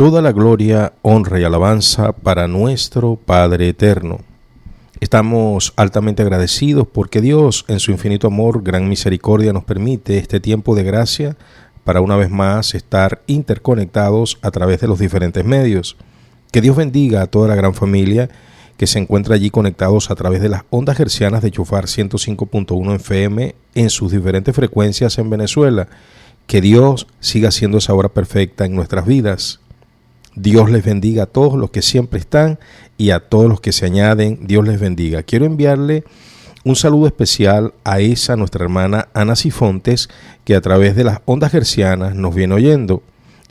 Toda la gloria, honra y alabanza para nuestro Padre eterno. Estamos altamente agradecidos porque Dios, en su infinito amor, gran misericordia, nos permite este tiempo de gracia para una vez más estar interconectados a través de los diferentes medios. Que Dios bendiga a toda la gran familia que se encuentra allí conectados a través de las ondas hercianas de Chofar 105.1 FM en sus diferentes frecuencias en Venezuela. Que Dios siga haciendo esa obra perfecta en nuestras vidas. Dios les bendiga a todos los que siempre están y a todos los que se añaden. Dios les bendiga. Quiero enviarle un saludo especial a nuestra hermana Ana Cifontes, que a través de las ondas hercianas nos viene oyendo.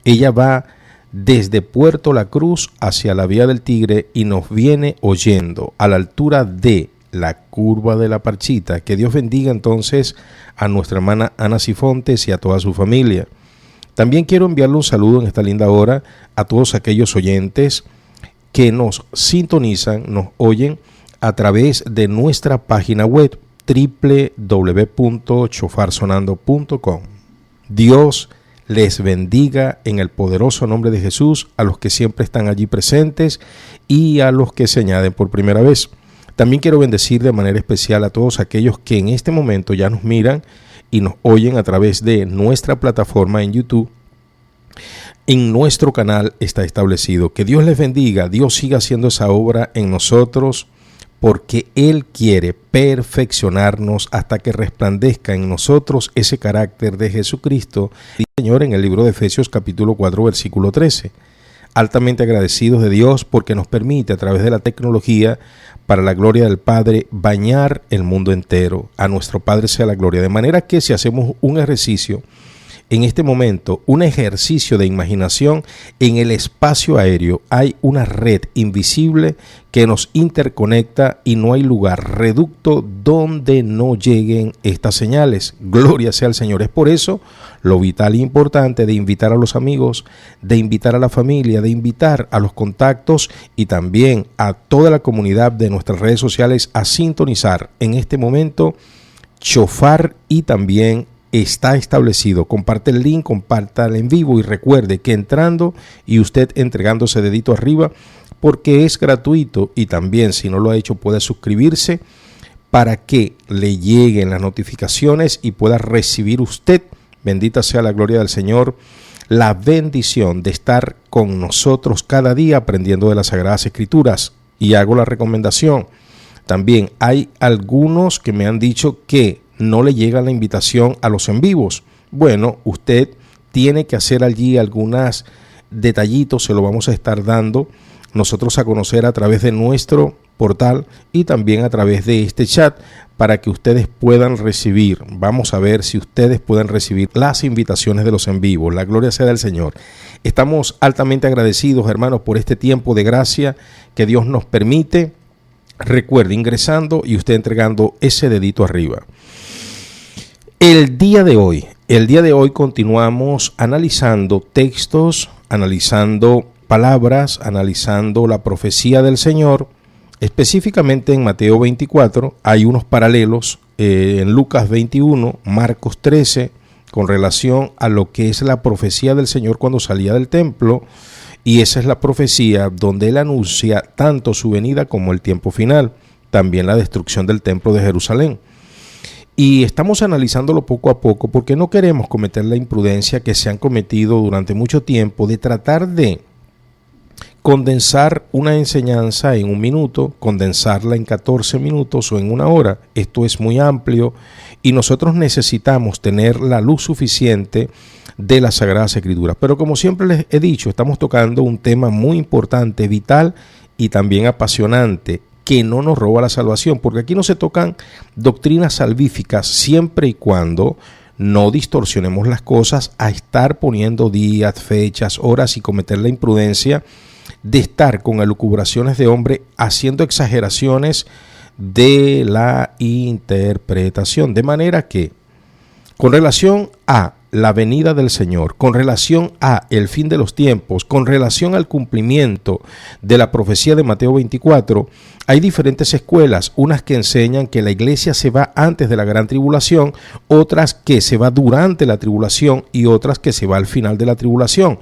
Ella va desde Puerto La Cruz hacia la Vía del Tigre y nos viene oyendo a la altura de la curva de la Parchita. Que Dios bendiga entonces a nuestra hermana Ana Cifontes y a toda su familia. También quiero enviarle un saludo en esta linda hora a todos aquellos oyentes que nos oyen a través de nuestra página web www.chofarsonando.com. Dios les bendiga en el poderoso nombre de Jesús a los que siempre están allí presentes y a los que se añaden por primera vez. También quiero bendecir de manera especial a todos aquellos que en este momento ya nos miran y nos oyen a través de nuestra plataforma en YouTube. En nuestro canal está establecido. Que Dios les bendiga, Dios siga haciendo esa obra en nosotros, porque Él quiere perfeccionarnos hasta que resplandezca en nosotros ese carácter de Jesucristo. Y Señor, en el libro de Efesios capítulo 4, versículo 13. Altamente agradecidos de Dios porque nos permite a través de la tecnología, para la gloria del Padre, bañar el mundo entero. A nuestro Padre sea la gloria. De manera que si hacemos un ejercicio en este momento, un ejercicio de imaginación, en el espacio aéreo hay una red invisible que nos interconecta y no hay lugar, reducto donde no lleguen estas señales. Gloria sea al Señor. Es por eso lo vital e importante de invitar a los amigos, de invitar a la familia, de invitar a los contactos y también a toda la comunidad de nuestras redes sociales a sintonizar en este momento Chofar. Y también está establecido, comparte el link, compártalo en vivo y recuerde que entrando y usted entregándose dedito arriba, porque es gratuito, y también si no lo ha hecho puede suscribirse para que le lleguen las notificaciones y pueda recibir usted, bendita sea la gloria del Señor, la bendición de estar con nosotros cada día aprendiendo de las Sagradas Escrituras. Y hago la recomendación, también hay algunos que me han dicho que no le llega la invitación a los en vivos. Bueno, usted tiene que hacer allí algunos detallitos, se lo vamos a estar dando nosotros a conocer a través de nuestro portal y también a través de este chat para que ustedes puedan recibir. Vamos a ver si ustedes pueden recibir las invitaciones de los en vivos. La gloria sea del Señor. Estamos altamente agradecidos, hermanos, por este tiempo de gracia que Dios nos permite. Recuerde, ingresando y usted entregando ese dedito arriba. El día de hoy continuamos analizando textos, analizando palabras, analizando la profecía del Señor. Específicamente en Mateo 24 hay unos paralelos en Lucas 21, Marcos 13, con relación a lo que es la profecía del Señor cuando salía del templo. Y esa es la profecía donde Él anuncia tanto su venida como el tiempo final, también la destrucción del templo de Jerusalén. Y estamos analizándolo poco a poco porque no queremos cometer la imprudencia que se han cometido durante mucho tiempo de tratar de condensar una enseñanza en 1 minuto, condensarla en 14 minutos o en 1 hora. Esto es muy amplio y nosotros necesitamos tener la luz suficiente de las Sagradas Escrituras. Pero como siempre les he dicho, estamos tocando un tema muy importante, vital y también apasionante, que no nos roba la salvación, porque aquí no se tocan doctrinas salvíficas siempre y cuando no distorsionemos las cosas a estar poniendo días, fechas, horas y cometer la imprudencia de estar con elucubraciones de hombre haciendo exageraciones de la interpretación. De manera que, con relación a la venida del Señor, con relación a el fin de los tiempos, con relación al cumplimiento de la profecía de Mateo 24, hay diferentes escuelas, unas que enseñan que la iglesia se va antes de la gran tribulación, otras que se va durante la tribulación y otras que se va al final de la tribulación.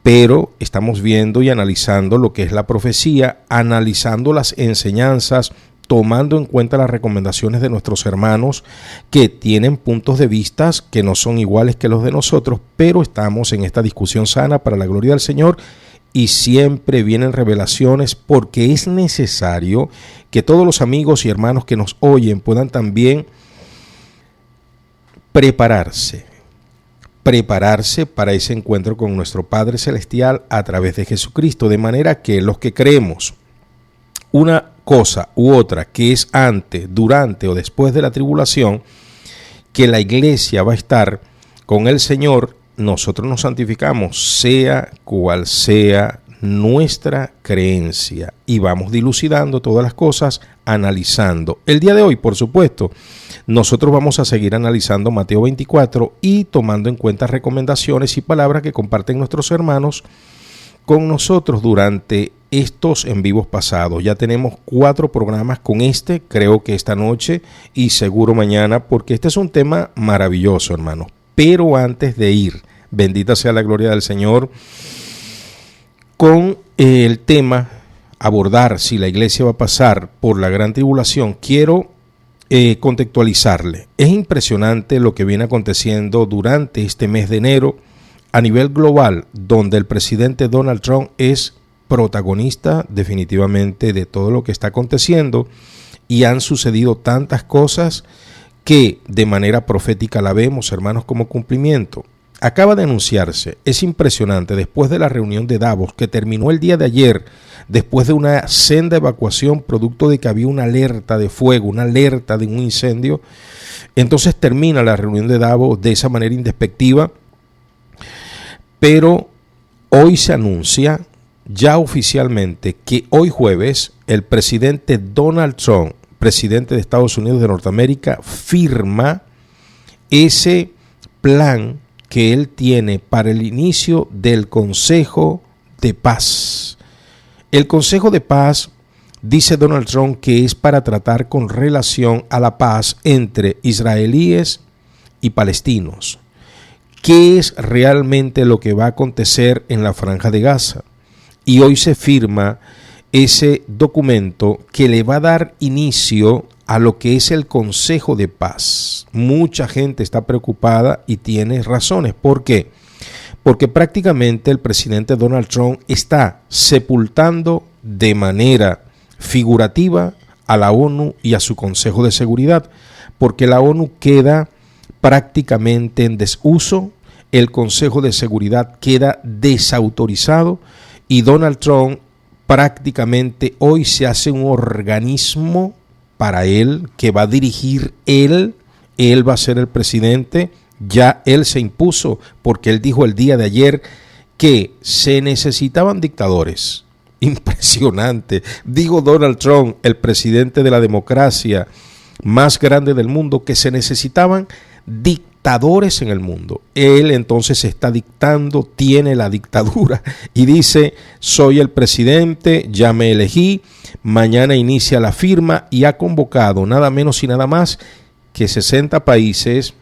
pero estamos viendo y analizando lo que es la profecía, analizando las enseñanzas, tomando en cuenta las recomendaciones de nuestros hermanos que tienen puntos de vista que no son iguales que los de nosotros, pero estamos en esta discusión sana para la gloria del Señor y siempre vienen revelaciones porque es necesario que todos los amigos y hermanos que nos oyen puedan también prepararse para ese encuentro con nuestro Padre Celestial a través de Jesucristo, de manera que los que creemos una cosa u otra que es antes, durante o después de la tribulación, que la iglesia va a estar con el Señor, nosotros nos santificamos, sea cual sea nuestra creencia, y vamos dilucidando todas las cosas, analizando. El día de hoy, por supuesto, nosotros vamos a seguir analizando Mateo 24 y tomando en cuenta recomendaciones y palabras que comparten nuestros hermanos con nosotros durante estos en vivos pasados. Ya tenemos 4 programas con creo que esta noche y seguro mañana, porque este es un tema maravilloso, hermanos. Pero antes de ir, bendita sea la gloria del Señor, con el tema abordar si la iglesia va a pasar por la gran tribulación, quiero contextualizarle. Es impresionante lo que viene aconteciendo durante este mes de enero a nivel global, donde el presidente Donald Trump es protagonista definitivamente de todo lo que está aconteciendo, y han sucedido tantas cosas que de manera profética la vemos, hermanos, como cumplimiento. Acaba de anunciarse, es impresionante, después de la reunión de Davos que terminó el día de ayer, después de una senda evacuación producto de que había una alerta de fuego, una alerta de un incendio, entonces termina la reunión de Davos de esa manera indespectiva, pero hoy se anuncia ya oficialmente que hoy jueves el presidente Donald Trump, presidente de Estados Unidos de Norteamérica, firma ese plan que él tiene para el inicio del Consejo de Paz. El Consejo de Paz, dice Donald Trump, que es para tratar con relación a la paz entre israelíes y palestinos. ¿Qué es realmente lo que va a acontecer en la Franja de Gaza? Y hoy se firma ese documento que le va a dar inicio a lo que es el Consejo de Paz. Mucha gente está preocupada y tiene razones. ¿Por qué? Porque prácticamente el presidente Donald Trump está sepultando de manera figurativa a la ONU y a su Consejo de Seguridad, porque la ONU queda prácticamente en desuso, el Consejo de Seguridad queda desautorizado y Donald Trump prácticamente hoy se hace un organismo para él, que va a dirigir él va a ser el presidente, ya él se impuso, porque él dijo el día de ayer que se necesitaban dictadores. Impresionante, dijo Donald Trump, el presidente de la democracia más grande del mundo, que se necesitaban dictadores en el mundo. Él entonces está dictando, tiene la dictadura y dice: soy el presidente, ya me elegí, mañana inicia la firma, y ha convocado nada menos y nada más que 60 países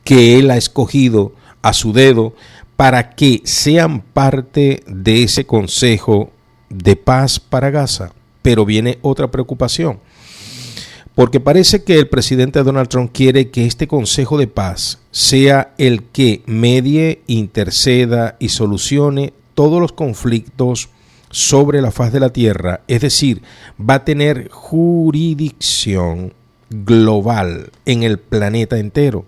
que él ha escogido a su dedo para que sean parte de ese Consejo de Paz para Gaza. Pero viene otra preocupación, porque parece que el presidente Donald Trump quiere que este Consejo de Paz sea el que medie, interceda y solucione todos los conflictos sobre la faz de la tierra, es decir, va a tener jurisdicción global en el planeta entero.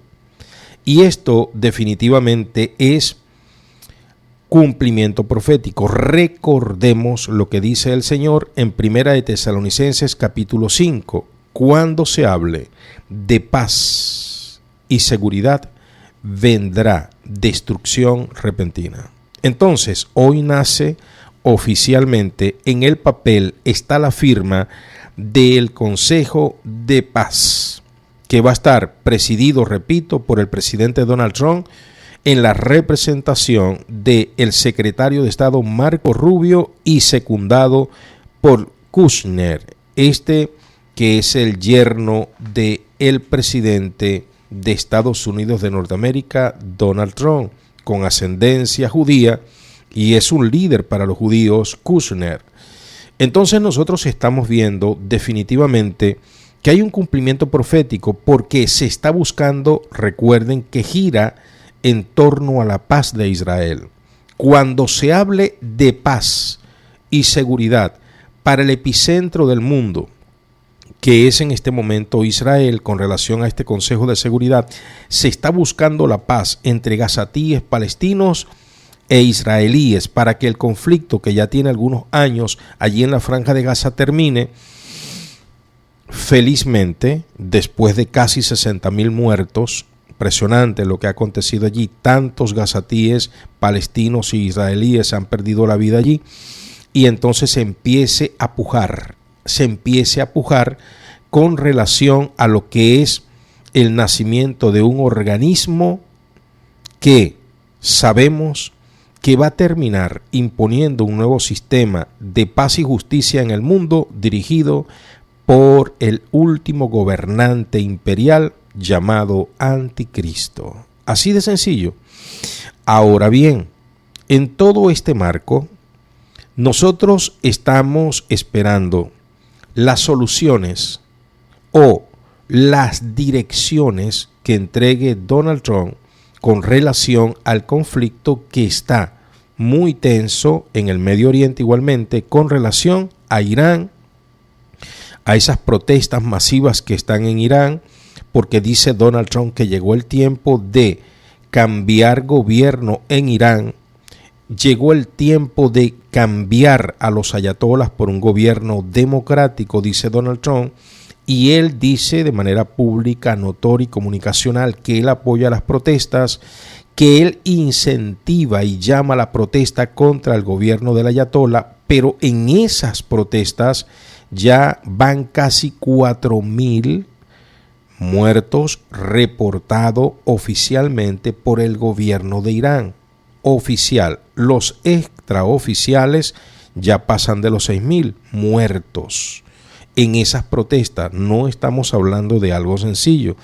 Y esto definitivamente es cumplimiento profético. Recordemos lo que dice el Señor en Primera de Tesalonicenses capítulo 5, cuando se hable de paz y seguridad, vendrá destrucción repentina. Entonces, hoy nace oficialmente, en el papel está la firma del Consejo de Paz, que va a estar presidido, repito, por el presidente Donald Trump, en la representación del secretario de Estado Marco Rubio y secundado por Kushner, que es el yerno del presidente de Estados Unidos de Norteamérica, Donald Trump, con ascendencia judía y es un líder para los judíos, Kushner. Entonces nosotros estamos viendo definitivamente que hay un cumplimiento profético porque se está buscando, recuerden, que gira en torno a la paz de Israel. Cuando se hable de paz y seguridad para el epicentro del mundo, que es en este momento Israel, con relación a este Consejo de Seguridad, se está buscando la paz entre gazatíes palestinos e israelíes para que el conflicto, que ya tiene algunos años allí en la Franja de Gaza, termine. Felizmente, después de casi 60,000 muertos, impresionante lo que ha acontecido allí, tantos gazatíes palestinos y israelíes han perdido la vida allí, y entonces se empiece a pujar con relación a lo que es el nacimiento de un organismo que sabemos que va a terminar imponiendo un nuevo sistema de paz y justicia en el mundo, dirigido por el último gobernante imperial llamado Anticristo. Así de sencillo. Ahora bien, en todo este marco, nosotros estamos esperando las soluciones o las direcciones que entregue Donald Trump con relación al conflicto que está muy tenso en el Medio Oriente, igualmente con relación a Irán, a esas protestas masivas que están en Irán, porque dice Donald Trump que llegó el tiempo de cambiar gobierno en Irán, llegó el tiempo de cambiar a los ayatolas por un gobierno democrático, dice Donald Trump, y él dice de manera pública, notoria y comunicacional que él apoya las protestas, que él incentiva y llama a la protesta contra el gobierno del ayatola, pero en esas protestas ya van casi 4,000 muertos reportados oficialmente por el gobierno de Irán. Oficial. Los extraoficiales ya pasan de los 6,000 muertos en esas protestas. No estamos hablando de algo sencillo.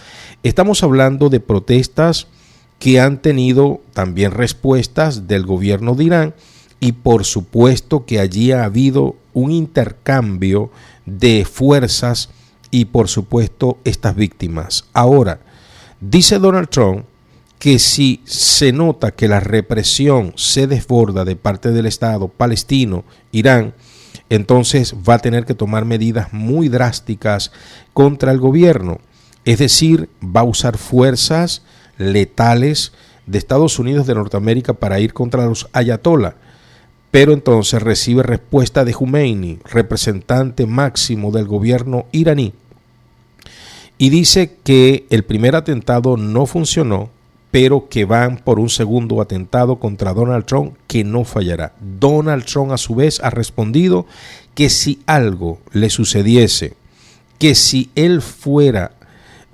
Estamos hablando de protestas que han tenido también respuestas del gobierno de Irán, y por supuesto que allí ha habido un intercambio de fuerzas y por supuesto estas víctimas. Ahora, dice Donald Trump que si se nota que la represión se desborda de parte del Estado palestino, Irán, entonces va a tener que tomar medidas muy drásticas contra el gobierno. Es decir, va a usar fuerzas letales de Estados Unidos de Norteamérica para ir contra los ayatolá. Pero entonces recibe respuesta de Khomeini, representante máximo del gobierno iraní, y dice que el primer atentado no funcionó, pero que van por un segundo atentado contra Donald Trump que no fallará. Donald Trump a su vez ha respondido que si algo le sucediese, que si él fuera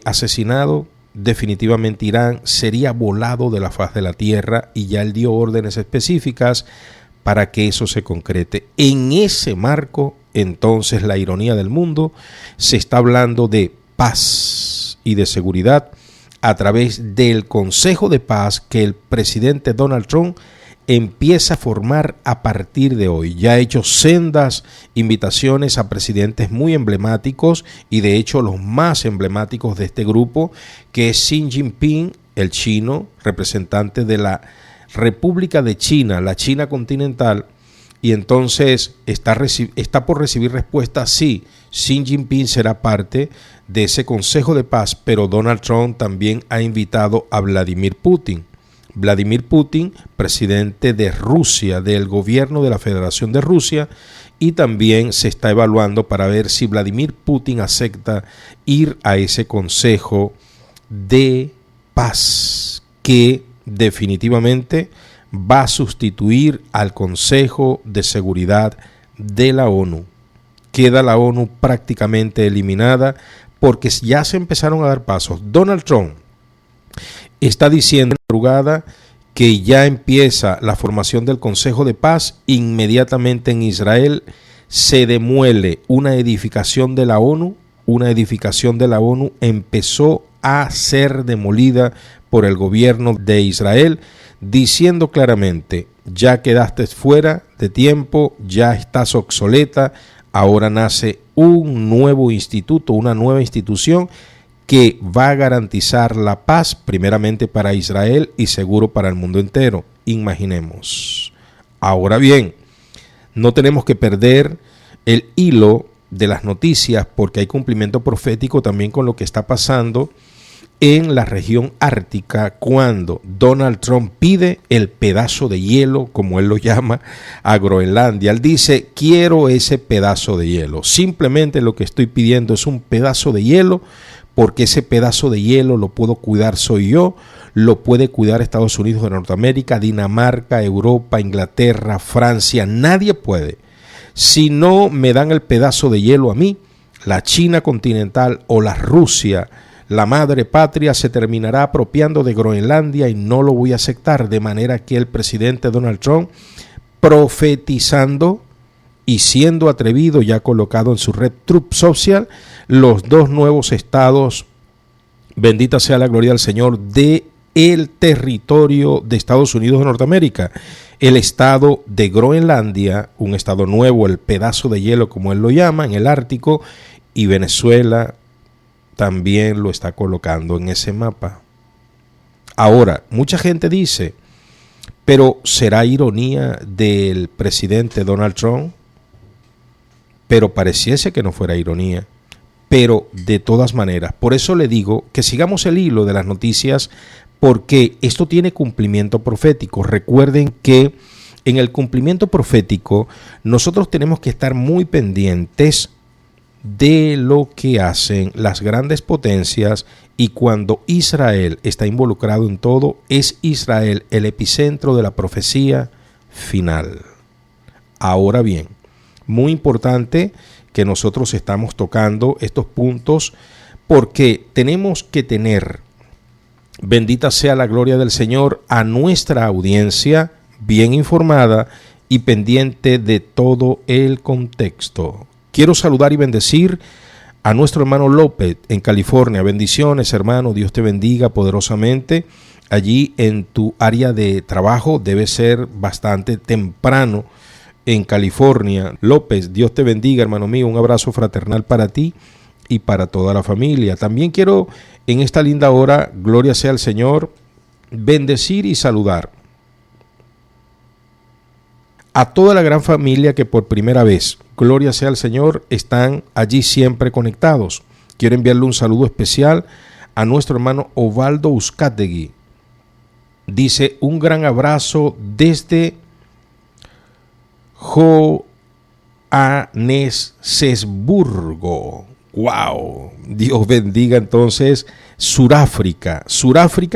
asesinado, definitivamente Irán sería volado de la faz de la tierra, y ya él dio órdenes específicas para que eso se concrete. En ese marco, entonces, la ironía del mundo, se está hablando de paz y de seguridad a través del Consejo de Paz que el presidente Donald Trump empieza a formar a partir de hoy. Ya ha hecho sendas invitaciones a presidentes muy emblemáticos, y de hecho los más emblemáticos de este grupo, que es Xi Jinping, el chino, representante de la República de China, la China continental, y entonces está por recibir respuesta. Sí, Xi Jinping será parte de ese Consejo de Paz, pero Donald Trump también ha invitado a Vladimir Putin. Vladimir Putin, presidente de Rusia, del gobierno de la Federación de Rusia, y también se está evaluando para ver si Vladimir Putin acepta ir a ese Consejo de Paz, que definitivamente va a sustituir al Consejo de Seguridad de la ONU. Queda la ONU prácticamente eliminada porque ya se empezaron a dar pasos. Donald Trump está diciendo en la madrugada que ya empieza la formación del Consejo de Paz. Inmediatamente en Israel se demuele una edificación de la ONU. Una edificación de la ONU empezó a ser demolida por el gobierno de Israel, diciendo claramente: ya quedaste fuera de tiempo, ya estás obsoleta, ahora nace un nuevo instituto, una nueva institución que va a garantizar la paz primeramente para Israel y seguro para el mundo entero. Imaginemos. Ahora bien, no tenemos que perder el hilo de las noticias porque hay cumplimiento profético también con lo que está pasando en la región ártica cuando Donald Trump pide el pedazo de hielo, como él lo llama, a Groenlandia. Él dice, quiero ese pedazo de hielo. Simplemente lo que estoy pidiendo es un pedazo de hielo porque ese pedazo de hielo lo puedo cuidar soy yo, lo puede cuidar Estados Unidos de Norteamérica, Dinamarca, Europa, Inglaterra, Francia, nadie puede. Si no me dan el pedazo de hielo a mí, la China continental o la Rusia, la madre patria, se terminará apropiando de Groenlandia y no lo voy a aceptar. De manera que el presidente Donald Trump, profetizando y siendo atrevido, ya colocado en su red Truth Social, los dos nuevos estados, bendita sea la gloria del Señor, de el territorio de Estados Unidos de Norteamérica, el estado de Groenlandia, un estado nuevo, el pedazo de hielo como él lo llama, en el Ártico, y Venezuela también lo está colocando en ese mapa. Ahora, mucha gente dice, pero ¿será ironía del presidente Donald Trump? Pero pareciese que no fuera ironía. Pero de todas maneras, por eso le digo que sigamos el hilo de las noticias porque esto tiene cumplimiento profético. Recuerden que en el cumplimiento profético nosotros tenemos que estar muy pendientes de lo que hacen las grandes potencias y cuando Israel está involucrado en todo, es Israel el epicentro de la profecía final. Ahora bien, muy importante que nosotros estamos tocando estos puntos porque tenemos que tener, bendita sea la gloria del Señor, a nuestra audiencia bien informada y pendiente de todo el contexto. Quiero saludar y bendecir a nuestro hermano López en California. Bendiciones, hermano. Dios te bendiga poderosamente. Allí en tu área de trabajo debe ser bastante temprano en California. López, Dios te bendiga, hermano mío. Un abrazo fraternal para ti y para toda la familia. También quiero en esta linda hora, gloria sea al Señor, bendecir y saludar a toda la gran familia que por primera vez, gloria sea al Señor, están allí siempre conectados. Quiero enviarle un saludo especial a nuestro hermano Ovaldo Uzcategui. Dice, un gran abrazo desde Johannesburgo. ¡Wow! Dios bendiga entonces Suráfrica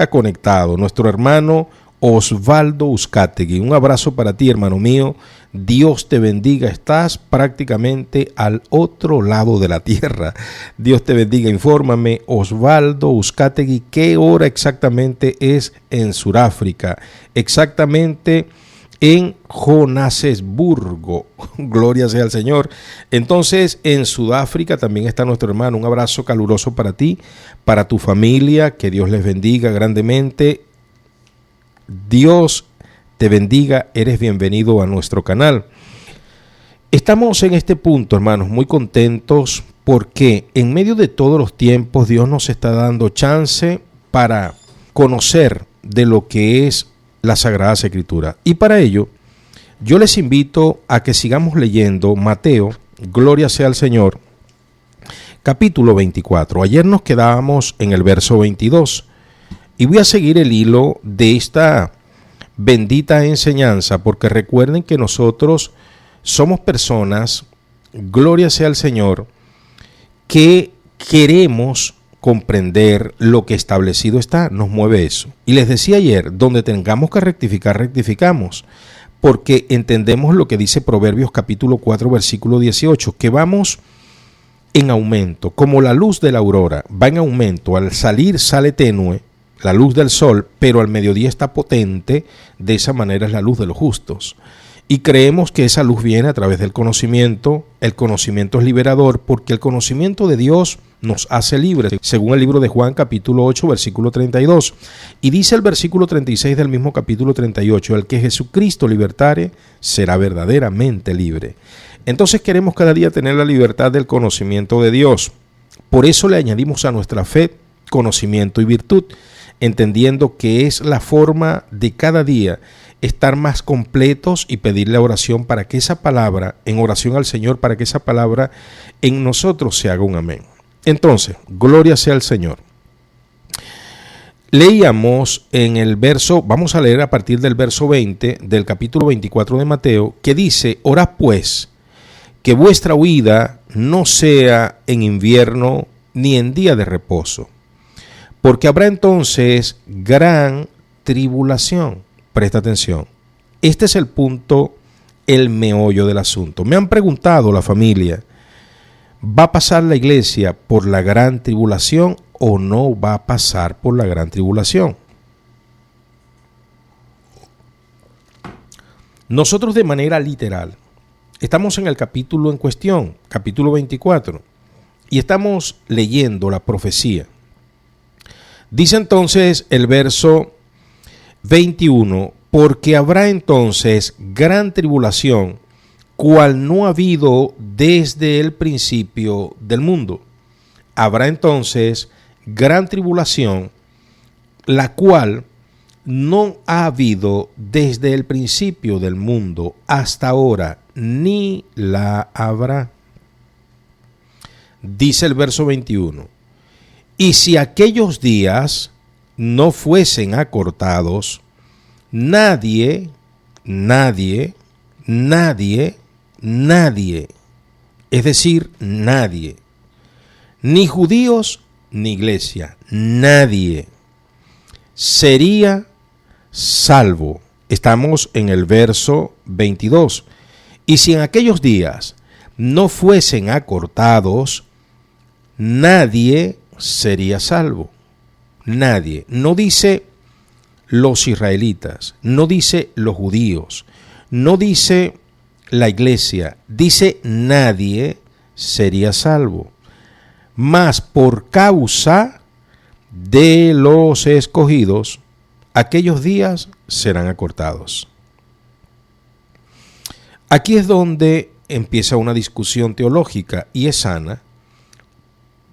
conectado. Nuestro hermano Osvaldo Uzcategui, un abrazo para ti, hermano mío. Dios te bendiga, estás prácticamente al otro lado de la tierra. Dios te bendiga, infórmame, Osvaldo Uzcategui, ¿qué hora exactamente es en Suráfrica? Exactamente en Johannesburgo, gloria sea al Señor. Entonces, en Sudáfrica también está nuestro hermano. Un abrazo caluroso para ti, para tu familia, que Dios les bendiga grandemente. Dios te bendiga, eres bienvenido a nuestro canal. Estamos en este punto, hermanos, muy contentos porque en medio de todos los tiempos Dios nos está dando chance para conocer de lo que es la Sagrada Escritura. Y para ello, yo les invito a que sigamos leyendo Mateo, gloria sea al Señor, capítulo 24. Ayer nos quedábamos en el verso 22. Y voy a seguir el hilo de esta bendita enseñanza, porque recuerden que nosotros somos personas, gloria sea al Señor, que queremos comprender lo que establecido está, nos mueve eso. Y les decía ayer, donde tengamos que rectificar, rectificamos, porque entendemos lo que dice Proverbios capítulo 4, versículo 18, que vamos en aumento, como la luz de la aurora va en aumento, al salir sale tenue, la luz del sol, pero al mediodía está potente, de esa manera es la luz de los justos. Y creemos que esa luz viene a través del conocimiento. El conocimiento es liberador porque el conocimiento de Dios nos hace libres, según el libro de Juan capítulo 8, versículo 32. Y dice el versículo 36 del mismo capítulo 38, el que Jesucristo libertare será verdaderamente libre. Entonces queremos cada día tener la libertad del conocimiento de Dios. Por eso le añadimos a nuestra fe conocimiento y virtud, entendiendo que es la forma de cada día estar más completos y pedirle oración para que esa palabra, en oración al Señor, para que esa palabra en nosotros se haga un amén. Entonces, gloria sea al Señor. Leíamos en el verso, vamos a leer a partir del verso 20 del capítulo 24 de Mateo, que dice: orad pues, que vuestra huida no sea en invierno ni en día de reposo, porque habrá entonces gran tribulación. Presta atención. Este es el punto, el meollo del asunto. Me han preguntado la familia, ¿va a pasar la iglesia por la gran tribulación o no va a pasar por la gran tribulación? Nosotros de manera literal estamos en el capítulo en cuestión, capítulo 24, y estamos leyendo la profecía. Dice entonces el verso 21, porque habrá entonces gran tribulación, cual no ha habido desde el principio del mundo. Habrá entonces gran tribulación, la cual no ha habido desde el principio del mundo hasta ahora, ni la habrá. Dice el verso 21, y si aquellos días no fuesen acortados, nadie, es decir, nadie, ni judíos ni iglesia, nadie sería salvo. Estamos en el verso 22. Y si en aquellos días no fuesen acortados, nadie sería salvo. Nadie. No dice los israelitas, no dice los judíos, no dice la iglesia, dice nadie sería salvo. Mas por causa de los escogidos, aquellos días serán acortados. Aquí es donde empieza una discusión teológica y es sana.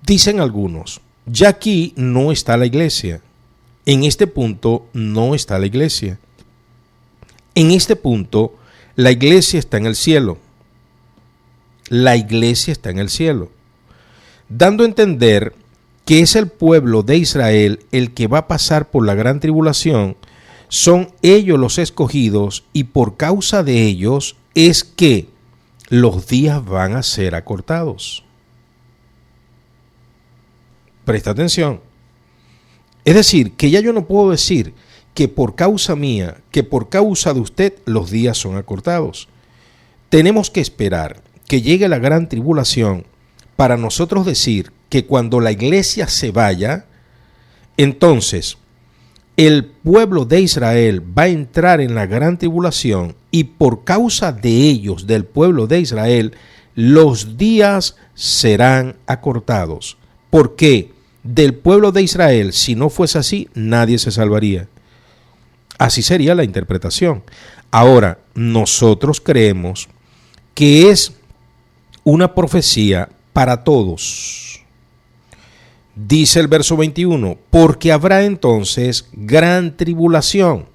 Dicen algunos, ya aquí no está la iglesia. En este punto no está la iglesia. En este punto la iglesia está en el cielo. La iglesia está en el cielo. Dando a entender que es el pueblo de Israel el que va a pasar por la gran tribulación, son ellos los escogidos y por causa de ellos es que los días van a ser acortados. Presta atención. Es decir, que ya yo no puedo decir que por causa mía, que por causa de usted, los días son acortados. Tenemos que esperar que llegue la gran tribulación para nosotros decir que cuando la iglesia se vaya, entonces el pueblo de Israel va a entrar en la gran tribulación y por causa de ellos, del pueblo de Israel, los días serán acortados. ¿Por qué? Del pueblo de Israel, si no fuese así, nadie se salvaría. Así sería la interpretación. Ahora, nosotros creemos que es una profecía para todos. Dice el verso 21, porque habrá entonces gran tribulación,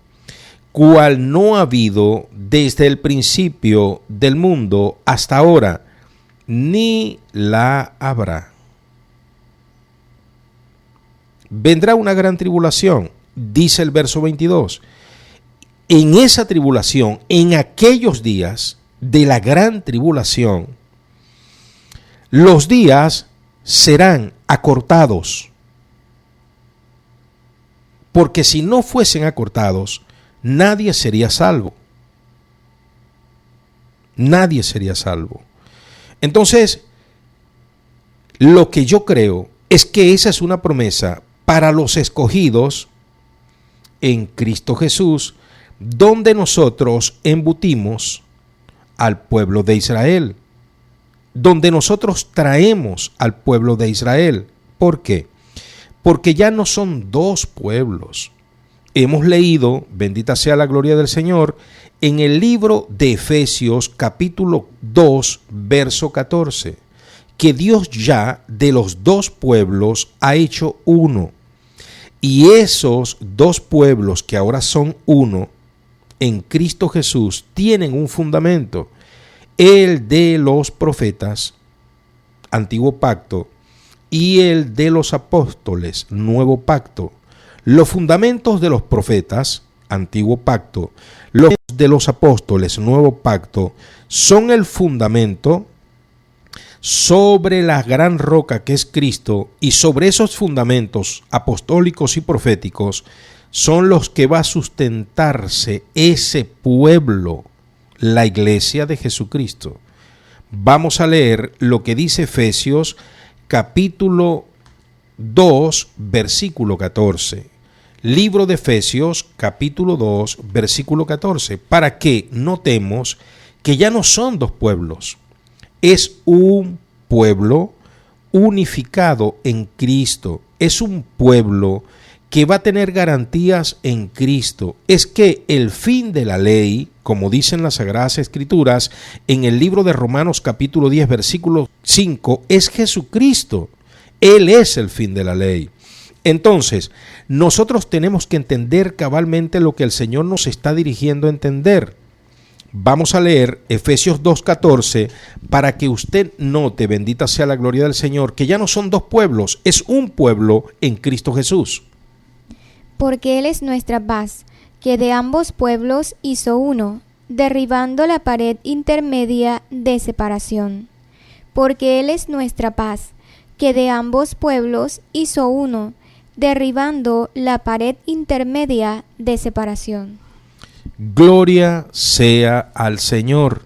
cual no ha habido desde el principio del mundo hasta ahora, ni la habrá. Vendrá una gran tribulación, dice el verso 22. En esa tribulación, en aquellos días de la gran tribulación, los días serán acortados. Porque si no fuesen acortados, nadie sería salvo. Nadie sería salvo. Entonces, lo que yo creo es que esa es una promesa para los escogidos en Cristo Jesús, donde nosotros embutimos al pueblo de Israel. donde nosotros traemos al pueblo de Israel. ¿Por qué? Porque ya no son dos pueblos. Hemos leído, bendita sea la gloria del Señor, en el libro de Efesios capítulo 2, verso 14, que Dios ya de los dos pueblos ha hecho uno. Y esos dos pueblos que ahora son uno en Cristo Jesús tienen un fundamento, el de los profetas, antiguo pacto, y el de los apóstoles, nuevo pacto. Los fundamentos de los profetas, antiguo pacto, los de los apóstoles, nuevo pacto, son el fundamento sobre la gran roca que es Cristo, y sobre esos fundamentos apostólicos y proféticos son los que va a sustentarse ese pueblo, la iglesia de Jesucristo. Vamos a leer lo que dice Efesios capítulo 2, versículo 14. Libro de Efesios capítulo 2, versículo 14, para que notemos que ya no son dos pueblos, es un pueblo unificado en Cristo, es un pueblo que va a tener garantías en Cristo. Es que el fin de la ley, como dicen las Sagradas Escrituras, en el libro de Romanos capítulo 10, versículo 5, es Jesucristo. Él es el fin de la ley. Entonces, nosotros tenemos que entender cabalmente lo que el Señor nos está dirigiendo a entender. Vamos a leer Efesios 2:14 para que usted note, bendita sea la gloria del Señor, que ya no son dos pueblos, es un pueblo en Cristo Jesús. Porque Él es nuestra paz, que de ambos pueblos hizo uno, derribando la pared intermedia de separación. Porque Él es nuestra paz, que de ambos pueblos hizo uno, derribando la pared intermedia de separación. Gloria sea al Señor.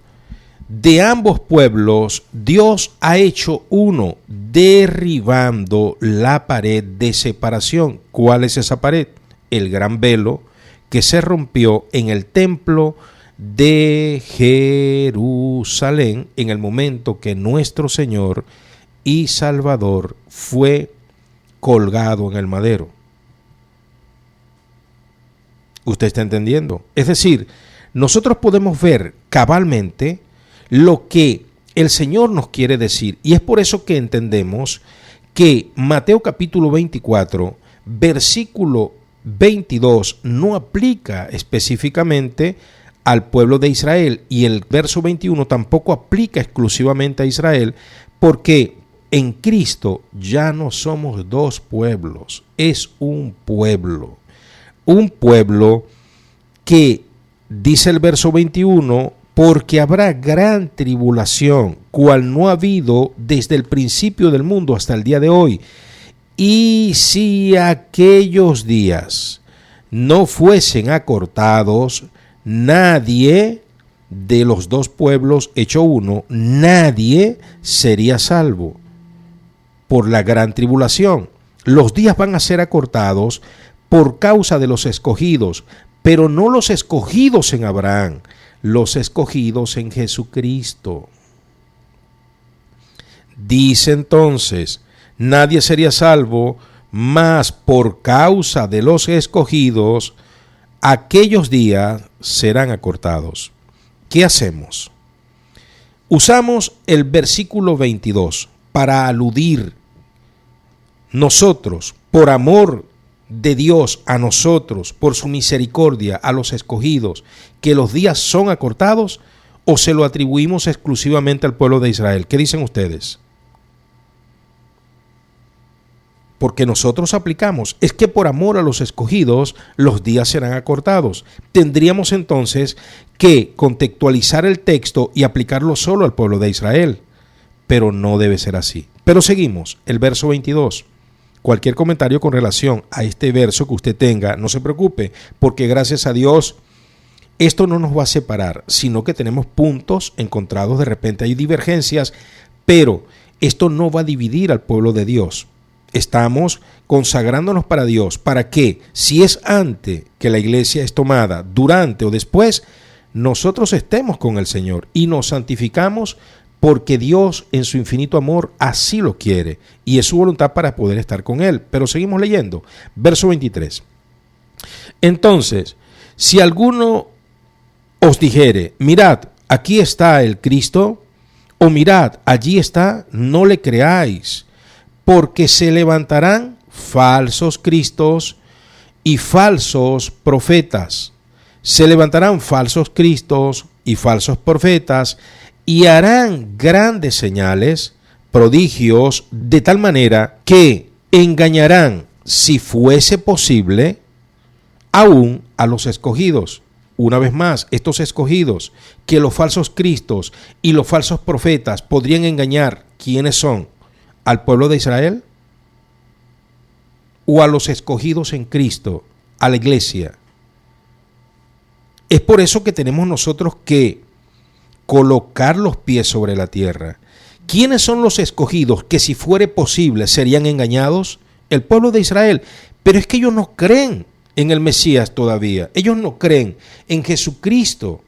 De ambos pueblos Dios ha hecho uno, derribando la pared de separación. ¿Cuál es esa pared? El gran velo que se rompió en el templo de Jerusalén en el momento que nuestro Señor y Salvador fue colgado en el madero. ¿Usted está entendiendo? Es decir, nosotros podemos ver cabalmente lo que el Señor nos quiere decir, y es por eso que entendemos que Mateo capítulo 24, versículo 22 no aplica específicamente al pueblo de Israel, y el verso 21 tampoco aplica exclusivamente a Israel, porque en Cristo ya no somos dos pueblos, es un pueblo que, dice el verso 21, porque habrá gran tribulación, cual no ha habido desde el principio del mundo hasta el día de hoy. Y si aquellos días no fuesen acortados, nadie de los dos pueblos hecho uno, nadie sería salvo por la gran tribulación. Los días van a ser acortados por causa de los escogidos, pero no los escogidos en Abraham, los escogidos en Jesucristo. Dice entonces, nadie sería salvo, mas por causa de los escogidos, aquellos días serán acortados. ¿Qué hacemos? Usamos el versículo 22 para aludir nosotros, por amor de Dios a nosotros, por su misericordia a los escogidos, que los días son acortados, o se lo atribuimos exclusivamente al pueblo de Israel. ¿Qué dicen ustedes? Porque nosotros aplicamos, es que por amor a los escogidos los días serán acortados. Tendríamos entonces que contextualizar el texto y aplicarlo solo al pueblo de Israel, pero no debe ser así. Pero seguimos, el verso 22. Cualquier comentario con relación a este verso que usted tenga, no se preocupe, porque gracias a Dios esto no nos va a separar, sino que tenemos puntos encontrados, de repente hay divergencias, pero esto no va a dividir al pueblo de Dios. Estamos consagrándonos para Dios, para que, si es antes que la iglesia es tomada, durante o después, nosotros estemos con el Señor y nos santificamos porque Dios en su infinito amor así lo quiere y es su voluntad para poder estar con Él. Pero seguimos leyendo, verso 23. Entonces, si alguno os dijere, mirad, aquí está el Cristo, o mirad, allí está, no le creáis, porque se levantarán falsos cristos y falsos profetas. Se levantarán falsos cristos y falsos profetas y harán grandes señales, prodigios, de tal manera que engañarán, si fuese posible, aún a los escogidos. Una vez más, estos escogidos, que los falsos cristos y los falsos profetas podrían engañar, ¿quiénes son? ¿Al pueblo de Israel? ¿O a los escogidos en Cristo, a la iglesia? Es por eso que tenemos nosotros que colocar los pies sobre la tierra. ¿Quiénes son los escogidos que si fuere posible serían engañados? El pueblo de Israel. Pero es que ellos no creen en el Mesías todavía. Ellos no creen en Jesucristo.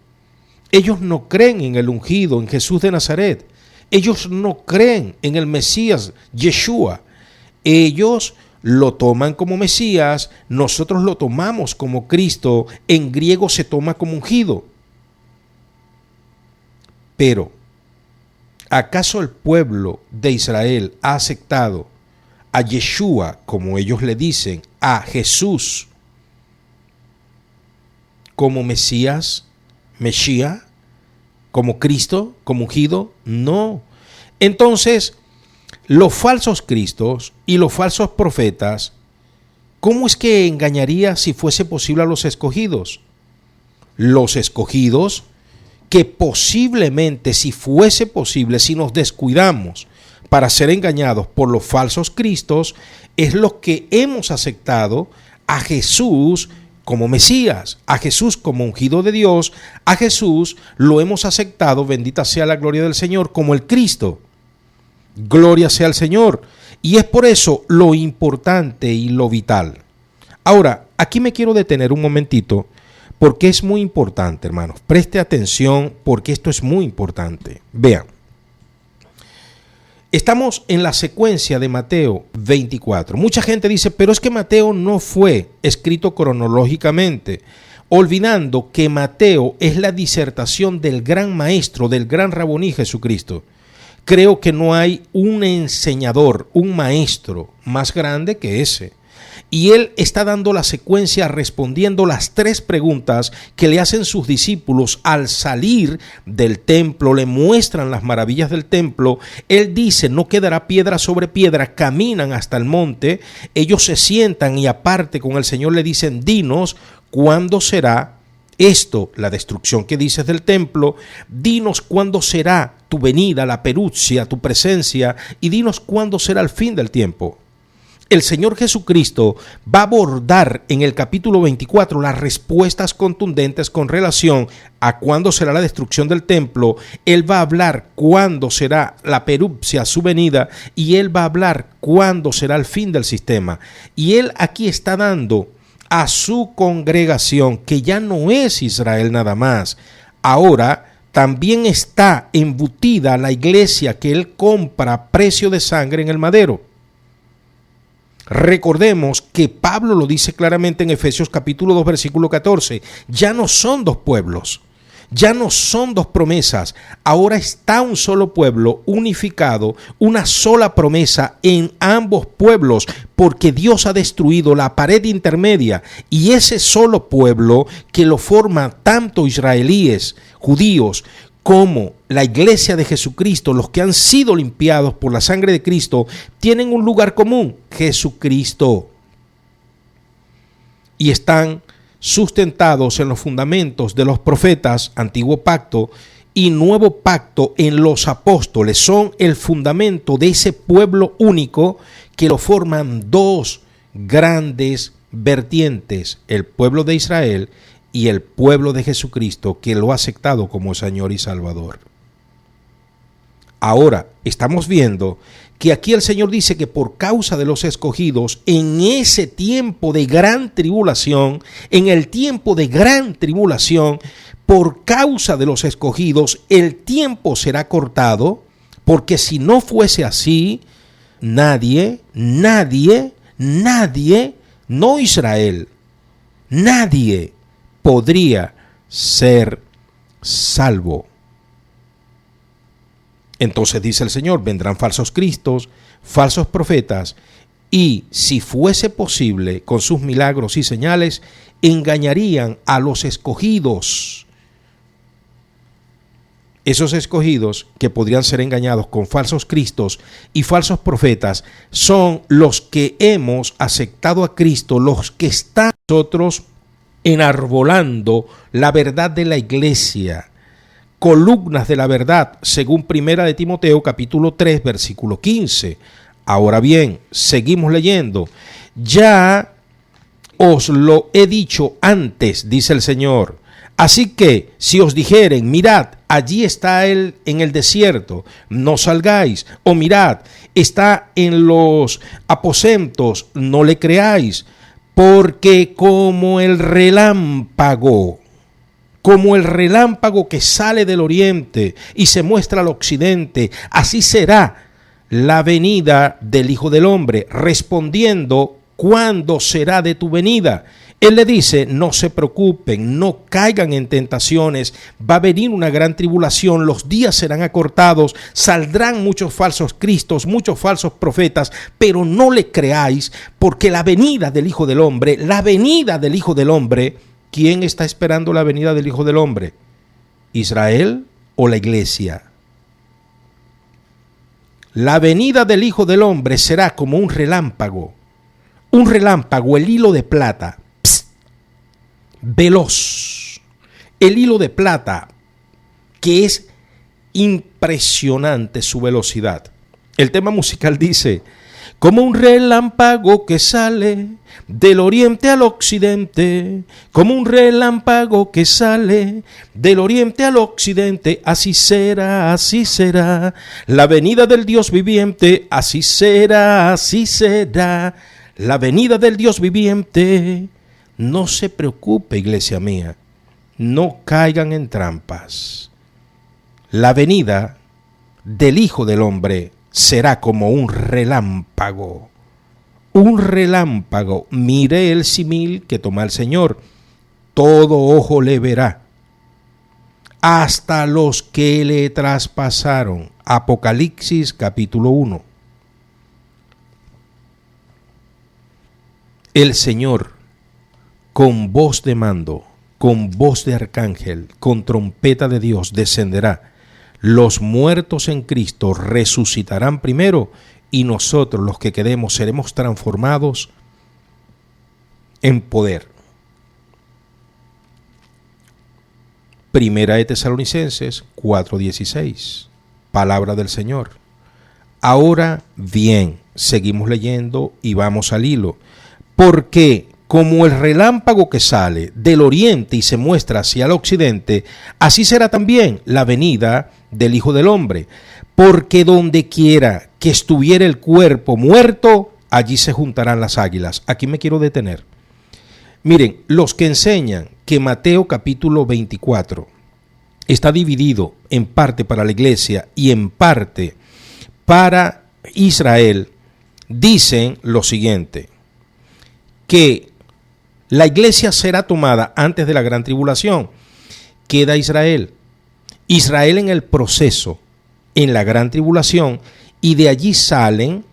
Ellos no creen en el ungido, en Jesús de Nazaret. Ellos no creen en el Mesías, Yeshua. Ellos lo toman como Mesías, nosotros lo tomamos como Cristo, en griego se toma como ungido. Pero, ¿acaso el pueblo de Israel ha aceptado a Yeshua, como ellos le dicen, a Jesús, como Mesías, Mesías, como Cristo, como ungido? No. Entonces, los falsos cristos y los falsos profetas, ¿cómo es que engañaría si fuese posible a los escogidos? Los escogidos que posiblemente, si fuese posible, si nos descuidamos para ser engañados por los falsos cristos, es lo que hemos aceptado a Jesús como Mesías, a Jesús como ungido de Dios, a Jesús lo hemos aceptado, bendita sea la gloria del Señor, como el Cristo. Gloria sea al Señor. Y es por eso lo importante y lo vital. Ahora, aquí me quiero detener un momentito, porque es muy importante, hermanos. Preste atención porque esto es muy importante. Vean. Estamos en la secuencia de Mateo 24. Mucha gente dice, pero es que Mateo no fue escrito cronológicamente, olvidando que Mateo es la disertación del gran maestro, del gran Raboní Jesucristo. Creo que no hay un enseñador, un maestro más grande que ese. Y él está dando la secuencia respondiendo las 3 preguntas que le hacen sus discípulos al salir del templo, le muestran las maravillas del templo. Él dice, no quedará piedra sobre piedra, caminan hasta el monte, ellos se sientan y aparte con el Señor le dicen, dinos cuándo será esto, la destrucción que dices del templo, dinos cuándo será tu venida, la perucia, tu presencia, y dinos cuándo será el fin del tiempo. El Señor Jesucristo va a abordar en el capítulo 24 las respuestas contundentes con relación a cuándo será la destrucción del templo. Él va a hablar cuándo será la perupcia, su venida, y él va a hablar cuándo será el fin del sistema. Y él aquí está dando a su congregación, que ya no es Israel nada más, ahora también está embutida la iglesia que él compra a precio de sangre en el madero. Recordemos que Pablo lo dice claramente en Efesios capítulo 2 versículo 14, ya no son 2 pueblos, ya no son 2 promesas, ahora está un solo pueblo unificado, una sola promesa en ambos pueblos, porque Dios ha destruido la pared intermedia y ese solo pueblo que lo forman tanto israelíes, judíos, como la iglesia de Jesucristo, los que han sido limpiados por la sangre de Cristo, tienen un lugar común, Jesucristo. Y están sustentados en los fundamentos de los profetas, antiguo pacto y nuevo pacto en los apóstoles. Son el fundamento de ese pueblo único que lo forman 2 grandes vertientes, el pueblo de Israel y el pueblo de Jesucristo, que lo ha aceptado como Señor y Salvador. Ahora, estamos viendo que aquí el Señor dice que por causa de los escogidos, en ese tiempo de gran tribulación, en el tiempo de gran tribulación, por causa de los escogidos, el tiempo será cortado, porque si no fuese así, nadie, no Israel, nadie podría ser salvo. Entonces dice el Señor, vendrán falsos cristos, falsos profetas, y si fuese posible, con sus milagros y señales, engañarían a los escogidos. Esos escogidos que podrían ser engañados con falsos cristos y falsos profetas son los que hemos aceptado a Cristo, los que están nosotros enarbolando la verdad de la iglesia, columnas de la verdad, según Primera de Timoteo capítulo 3 versículo 15. Ahora bien, seguimos leyendo. Ya os lo he dicho antes, dice el Señor. Así que si os dijeren, mirad, allí está él en el desierto, no salgáis, o mirad, está en los aposentos, no le creáis, porque como el relámpago que sale del oriente y se muestra al occidente, así será la venida del Hijo del Hombre. Respondiendo, ¿cuándo será de tu venida? Él le dice, no se preocupen, no caigan en tentaciones, va a venir una gran tribulación, los días serán acortados, saldrán muchos falsos cristos, muchos falsos profetas, pero no le creáis, porque la venida del Hijo del Hombre, ¿quién está esperando la venida del Hijo del Hombre? ¿Israel o la iglesia? La venida del Hijo del Hombre será como un relámpago, el hilo de plata, veloz, el hilo de plata, que es impresionante su velocidad. El tema musical dice, como un relámpago que sale del oriente al occidente, como un relámpago que sale del oriente al occidente, así será, la venida del Dios viviente, así será, la venida del Dios viviente. No se preocupe, iglesia mía, no caigan en trampas. La venida del Hijo del Hombre será como un relámpago. Mire el símil que toma el Señor. Todo ojo le verá, hasta los que le traspasaron. Apocalipsis capítulo 1. El Señor, con voz de mando, con voz de arcángel, con trompeta de Dios, descenderá. Los muertos en Cristo resucitarán primero, y nosotros, los que quedemos, seremos transformados en poder. Primera de Tesalonicenses 4:16. Palabra del Señor. Ahora bien, seguimos leyendo y vamos al hilo. Porque como el relámpago que sale del oriente y se muestra hacia el occidente, así será también la venida del Hijo del Hombre. Porque donde quiera que estuviera el cuerpo muerto, allí se juntarán las águilas. Aquí me quiero detener. Miren, los que enseñan que Mateo capítulo 24 está dividido en parte para la iglesia y en parte para Israel, dicen lo siguiente, que la iglesia será tomada antes de la gran tribulación. Queda Israel. Israel en el proceso, en la gran tribulación, y de allí salen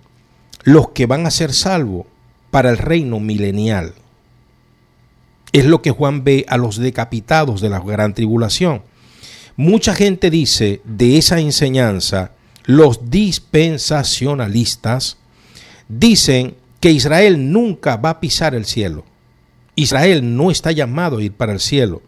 los que van a ser salvos para el reino milenial. Es lo que Juan ve a los decapitados de la gran tribulación. Mucha gente dice de esa enseñanza, los dispensacionalistas dicen que Israel nunca va a pisar el cielo. Israel no está llamado a ir para el cielo.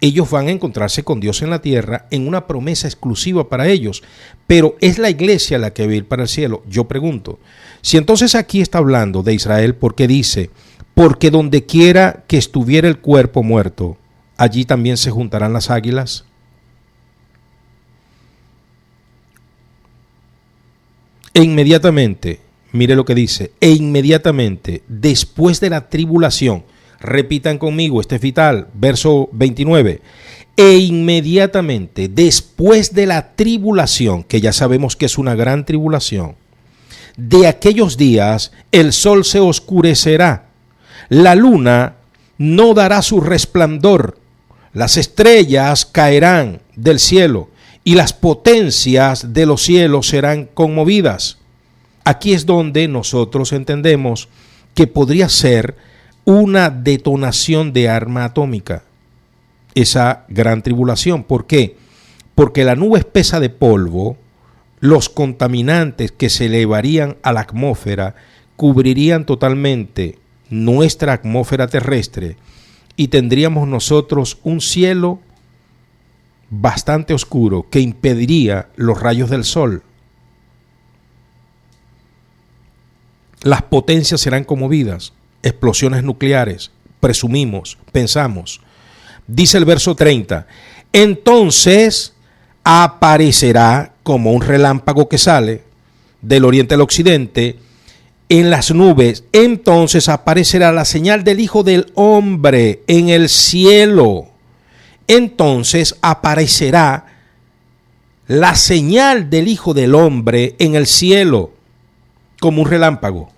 Ellos van a encontrarse con Dios en la tierra en una promesa exclusiva para ellos, pero es la iglesia la que va a ir para el cielo. Yo pregunto, si entonces aquí está hablando de Israel, ¿por qué dice, porque donde quiera que estuviera el cuerpo muerto, allí también se juntarán las águilas? E inmediatamente, mire lo que dice, e inmediatamente después de la tribulación, repitan conmigo, este es vital, verso 29, e inmediatamente después de la tribulación, que ya sabemos que es una gran tribulación, de aquellos días el sol se oscurecerá, la luna no dará su resplandor, las estrellas caerán del cielo y las potencias de los cielos serán conmovidas. Aquí es donde nosotros entendemos que podría ser una detonación de arma atómica, esa gran tribulación. ¿Por qué? Porque la nube espesa de polvo, los contaminantes que se elevarían a la atmósfera, cubrirían totalmente nuestra atmósfera terrestre y tendríamos nosotros un cielo bastante oscuro que impediría los rayos del sol. Las potencias serán conmovidas, explosiones nucleares, presumimos, pensamos. Dice el verso 30, entonces aparecerá como un relámpago que sale del oriente al occidente en las nubes, entonces aparecerá la señal del Hijo del Hombre en el cielo. Entonces aparecerá la señal del Hijo del Hombre en el cielo como un relámpago.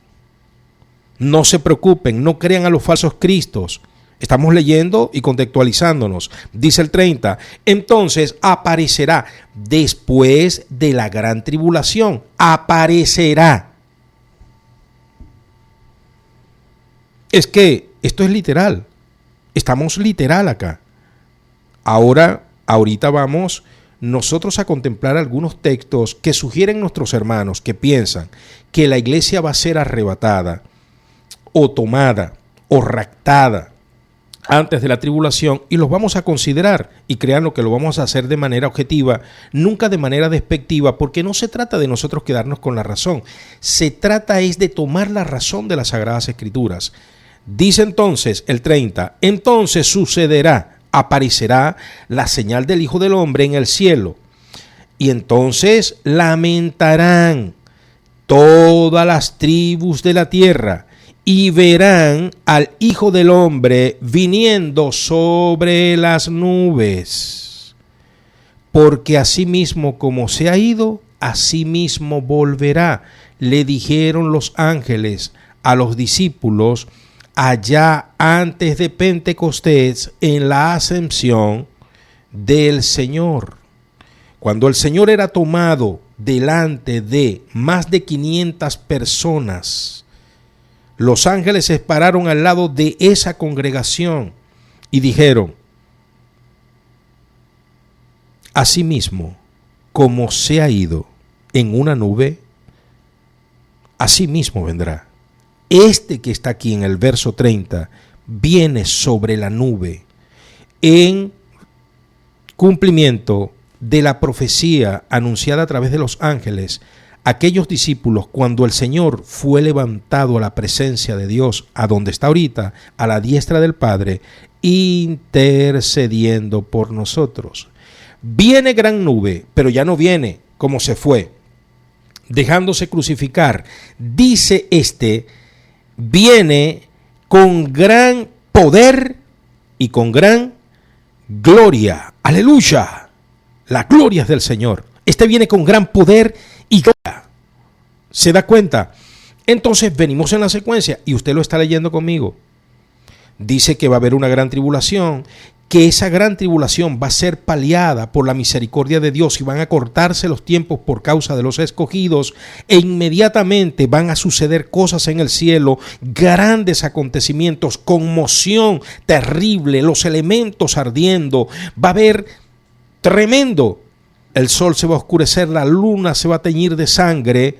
No se preocupen, no crean a los falsos cristos. Estamos leyendo y contextualizándonos. Dice el 30, entonces aparecerá después de la gran tribulación. Aparecerá. Es que esto es literal. Estamos literal acá. Ahorita vamos nosotros a contemplar algunos textos que sugieren nuestros hermanos que piensan que la iglesia va a ser arrebatada o tomada o raptada antes de la tribulación, y los vamos a considerar, y créanlo que lo vamos a hacer de manera objetiva, nunca de manera despectiva, porque no se trata de nosotros quedarnos con la razón, se trata es de tomar la razón de las Sagradas Escrituras. Dice entonces el 30, entonces sucederá, aparecerá la señal del Hijo del Hombre en el cielo, y entonces lamentarán todas las tribus de la tierra, y verán al Hijo del Hombre viniendo sobre las nubes. Porque asimismo como se ha ido, asimismo volverá, le dijeron los ángeles a los discípulos allá antes de Pentecostés en la ascensión del Señor. Cuando el Señor era tomado delante de más de 500 personas, los ángeles se pararon al lado de esa congregación y dijeron, asimismo, como se ha ido en una nube, asimismo vendrá. Este que está aquí en el verso 30 viene sobre la nube en cumplimiento de la profecía anunciada a través de los ángeles. Aquellos discípulos, cuando el Señor fue levantado a la presencia de Dios, a donde está ahorita, a la diestra del Padre, intercediendo por nosotros. Viene gran nube, pero ya no viene como se fue, dejándose crucificar. Dice viene con gran poder y con gran gloria. ¡Aleluya! La gloria es del Señor. Viene con gran poder y gloria. ¿Se da cuenta? Entonces venimos en la secuencia y usted lo está leyendo conmigo. Dice que va a haber una gran tribulación, que esa gran tribulación va a ser paliada por la misericordia de Dios y van a cortarse los tiempos por causa de los escogidos, e inmediatamente van a suceder cosas en el cielo, grandes acontecimientos, conmoción terrible, los elementos ardiendo, va a haber tremendo. El sol se va a oscurecer, la luna se va a teñir de sangre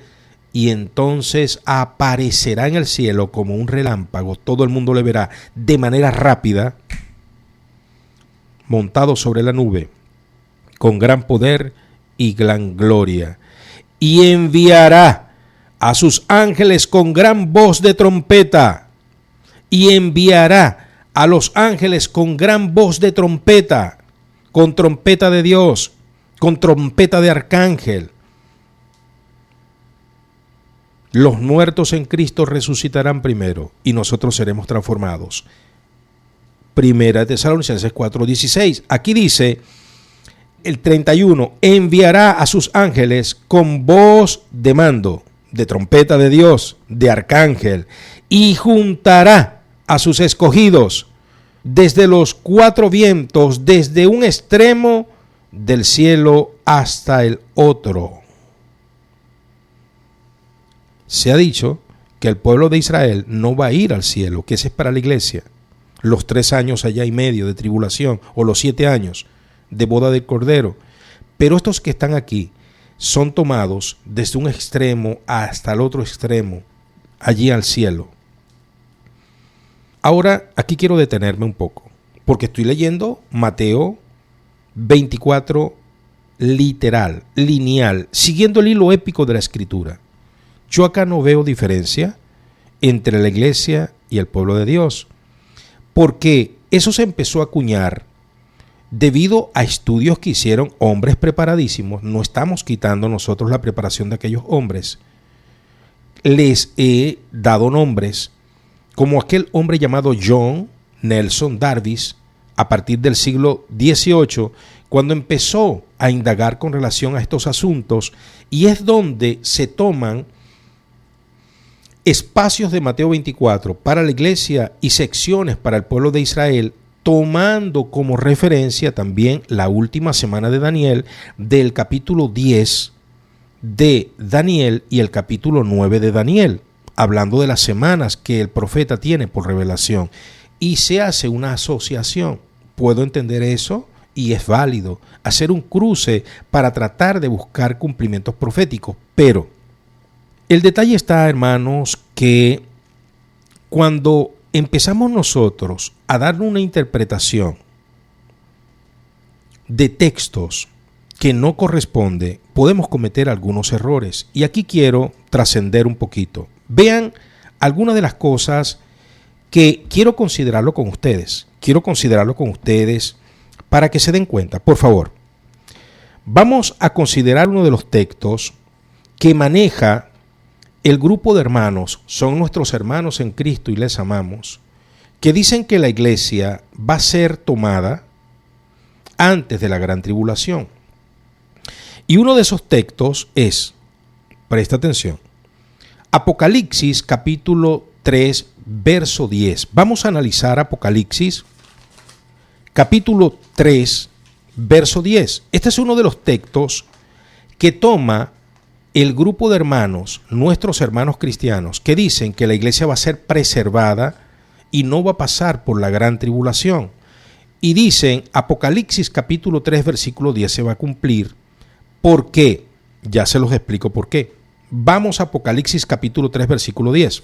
y entonces aparecerá en el cielo como un relámpago. Todo el mundo le verá de manera rápida, montado sobre la nube, con gran poder y gran gloria. Y enviará a sus ángeles con gran voz de trompeta. Y enviará a los ángeles con gran voz de trompeta, con trompeta de Dios, con trompeta de arcángel. Los muertos en Cristo resucitarán primero y nosotros seremos transformados. Primera de Tesalonicenses 4:16. Aquí dice el 31, enviará a sus ángeles con voz de mando, de trompeta de Dios, de arcángel, y juntará a sus escogidos desde los cuatro vientos, desde un extremo del cielo hasta el otro. Se ha dicho que el pueblo de Israel no va a ir al cielo, que ese es para la iglesia. Los 3 años allá y medio de tribulación, o los 7 años de boda del Cordero. Pero estos que están aquí son tomados desde un extremo hasta el otro extremo, allí al cielo. Ahora, aquí quiero detenerme un poco, porque estoy leyendo Mateo 24 literal, lineal, siguiendo el hilo épico de la Escritura. Yo acá no veo diferencia entre la iglesia y el pueblo de Dios, porque eso se empezó a acuñar debido a estudios que hicieron hombres preparadísimos. No estamos quitando nosotros la preparación de aquellos hombres. Les he dado nombres, como aquel hombre llamado John Nelson Darvis, a partir del siglo XVIII, cuando empezó a indagar con relación a estos asuntos, y es donde se toman espacios de Mateo 24 para la iglesia y secciones para el pueblo de Israel, tomando como referencia también la última semana de Daniel, del capítulo 10 de Daniel y el capítulo 9 de Daniel, hablando de las semanas que el profeta tiene por revelación, y se hace una asociación. Puedo entender eso y es válido hacer un cruce para tratar de buscar cumplimientos proféticos, pero el detalle está, hermanos, que cuando empezamos nosotros a darle una interpretación de textos que no corresponde, podemos cometer algunos errores. Y aquí quiero trascender un poquito. Vean algunas de las cosas que quiero considerarlo con ustedes. Quiero considerarlo con ustedes para que se den cuenta. Por favor, vamos a considerar uno de los textos que maneja el grupo de hermanos, son nuestros hermanos en Cristo y les amamos, que dicen que la iglesia va a ser tomada antes de la gran tribulación. Y uno de esos textos es, presta atención, Apocalipsis capítulo 3, verso 10. Vamos a analizar Apocalipsis capítulo 3, verso 10. Este es uno de los textos que toma el grupo de hermanos, nuestros hermanos cristianos, que dicen que la iglesia va a ser preservada y no va a pasar por la gran tribulación. Y dicen, Apocalipsis capítulo 3, versículo 10 se va a cumplir. ¿Por qué? Ya se los explico por qué. Vamos a Apocalipsis capítulo 3, versículo 10.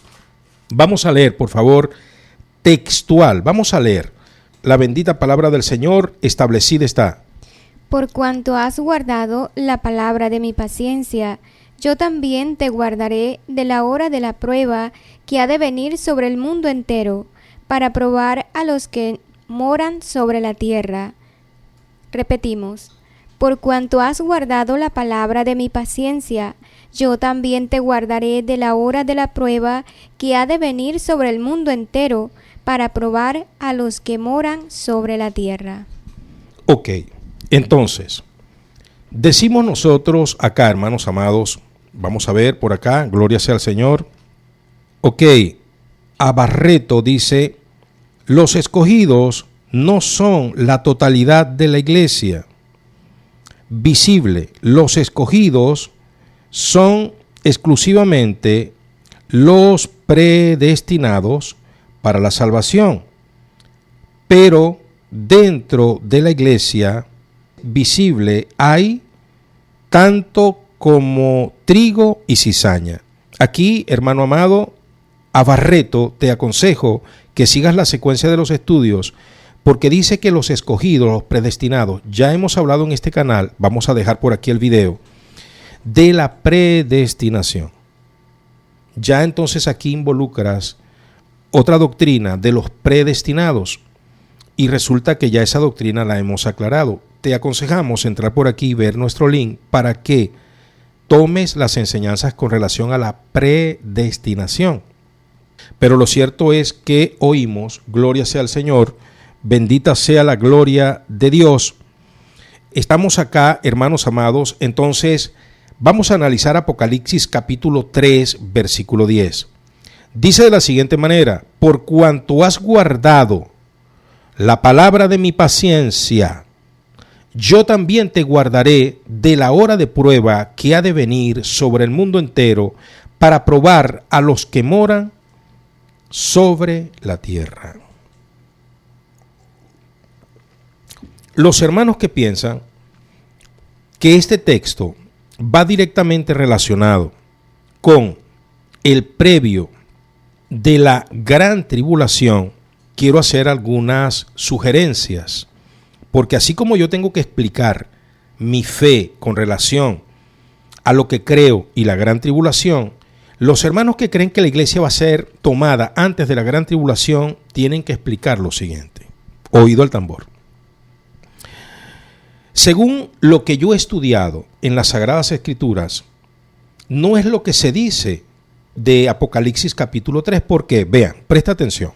Vamos a leer, por favor, textual. Vamos a leer. La bendita palabra del Señor establecida está. Por cuanto has guardado la palabra de mi paciencia, yo también te guardaré de la hora de la prueba que ha de venir sobre el mundo entero, para probar a los que moran sobre la tierra. Repetimos, por cuanto has guardado la palabra de mi paciencia, yo también te guardaré de la hora de la prueba que ha de venir sobre el mundo entero, para probar a los que moran sobre la tierra. Ok, entonces, decimos nosotros acá, hermanos amados, vamos a ver por acá, gloria sea al Señor. Ok, a Barreto dice, los escogidos no son la totalidad de la iglesia visible. Los escogidos son exclusivamente los predestinados para la salvación. Pero dentro de la iglesia visible hay tanto como trigo y cizaña. Aquí, hermano amado, a Barreto te aconsejo que sigas la secuencia de los estudios, porque dice que los escogidos, los predestinados, ya hemos hablado en este canal, vamos a dejar por aquí el video, de la predestinación. Ya entonces aquí involucras otra doctrina de los predestinados y resulta que ya esa doctrina la hemos aclarado. Te aconsejamos entrar por aquí y ver nuestro link para que tomes las enseñanzas con relación a la predestinación. Pero lo cierto es que oímos, gloria sea al Señor, bendita sea la gloria de Dios. Estamos acá, hermanos amados, entonces vamos a analizar Apocalipsis capítulo 3, versículo 10. Dice de la siguiente manera: por cuanto has guardado la palabra de mi paciencia, yo también te guardaré de la hora de prueba que ha de venir sobre el mundo entero para probar a los que moran sobre la tierra. Los hermanos que piensan que este texto va directamente relacionado con el previo de la gran tribulación, quiero hacer algunas sugerencias, porque así como yo tengo que explicar mi fe con relación a lo que creo y la gran tribulación, los hermanos que creen que la iglesia va a ser tomada antes de la gran tribulación tienen que explicar lo siguiente. Oído al tambor. Según lo que yo he estudiado en las Sagradas Escrituras, no es lo que se dice de Apocalipsis capítulo 3, porque, vean, presta atención.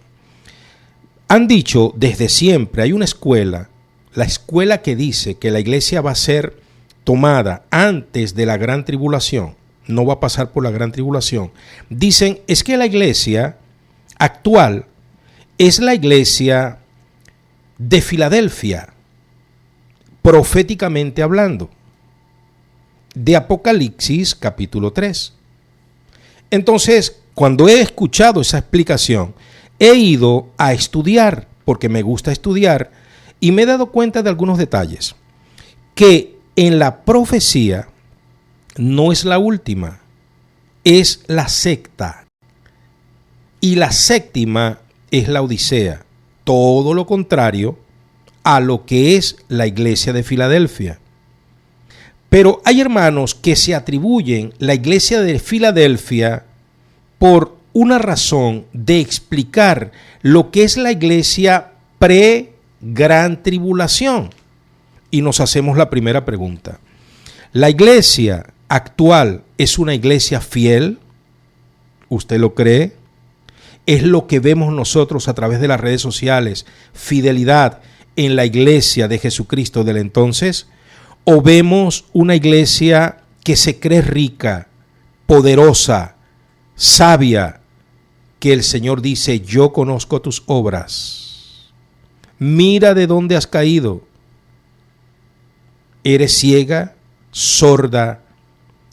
Han dicho desde siempre, hay una escuela, la escuela que dice que la iglesia va a ser tomada antes de la gran tribulación, no va a pasar por la gran tribulación. Dicen, es que la iglesia actual es la iglesia de Filadelfia, proféticamente hablando, de Apocalipsis capítulo 3. Entonces, cuando he escuchado esa explicación, he ido a estudiar, porque me gusta estudiar, y me he dado cuenta de algunos detalles, que en la profecía no es la última, es la sexta, y la séptima es la Odisea, todo lo contrario a lo que es la iglesia de Filadelfia. Pero hay hermanos que se atribuyen la iglesia de Filadelfia por una razón de explicar lo que es la iglesia pre-gran tribulación. Y nos hacemos la primera pregunta. ¿La iglesia actual es una iglesia fiel? ¿Usted lo cree? ¿Es lo que vemos nosotros a través de las redes sociales, fidelidad en la iglesia de Jesucristo del entonces? ¿O vemos una iglesia que se cree rica, poderosa, sabia, que el Señor dice, yo conozco tus obras, mira de dónde has caído, eres ciega, sorda,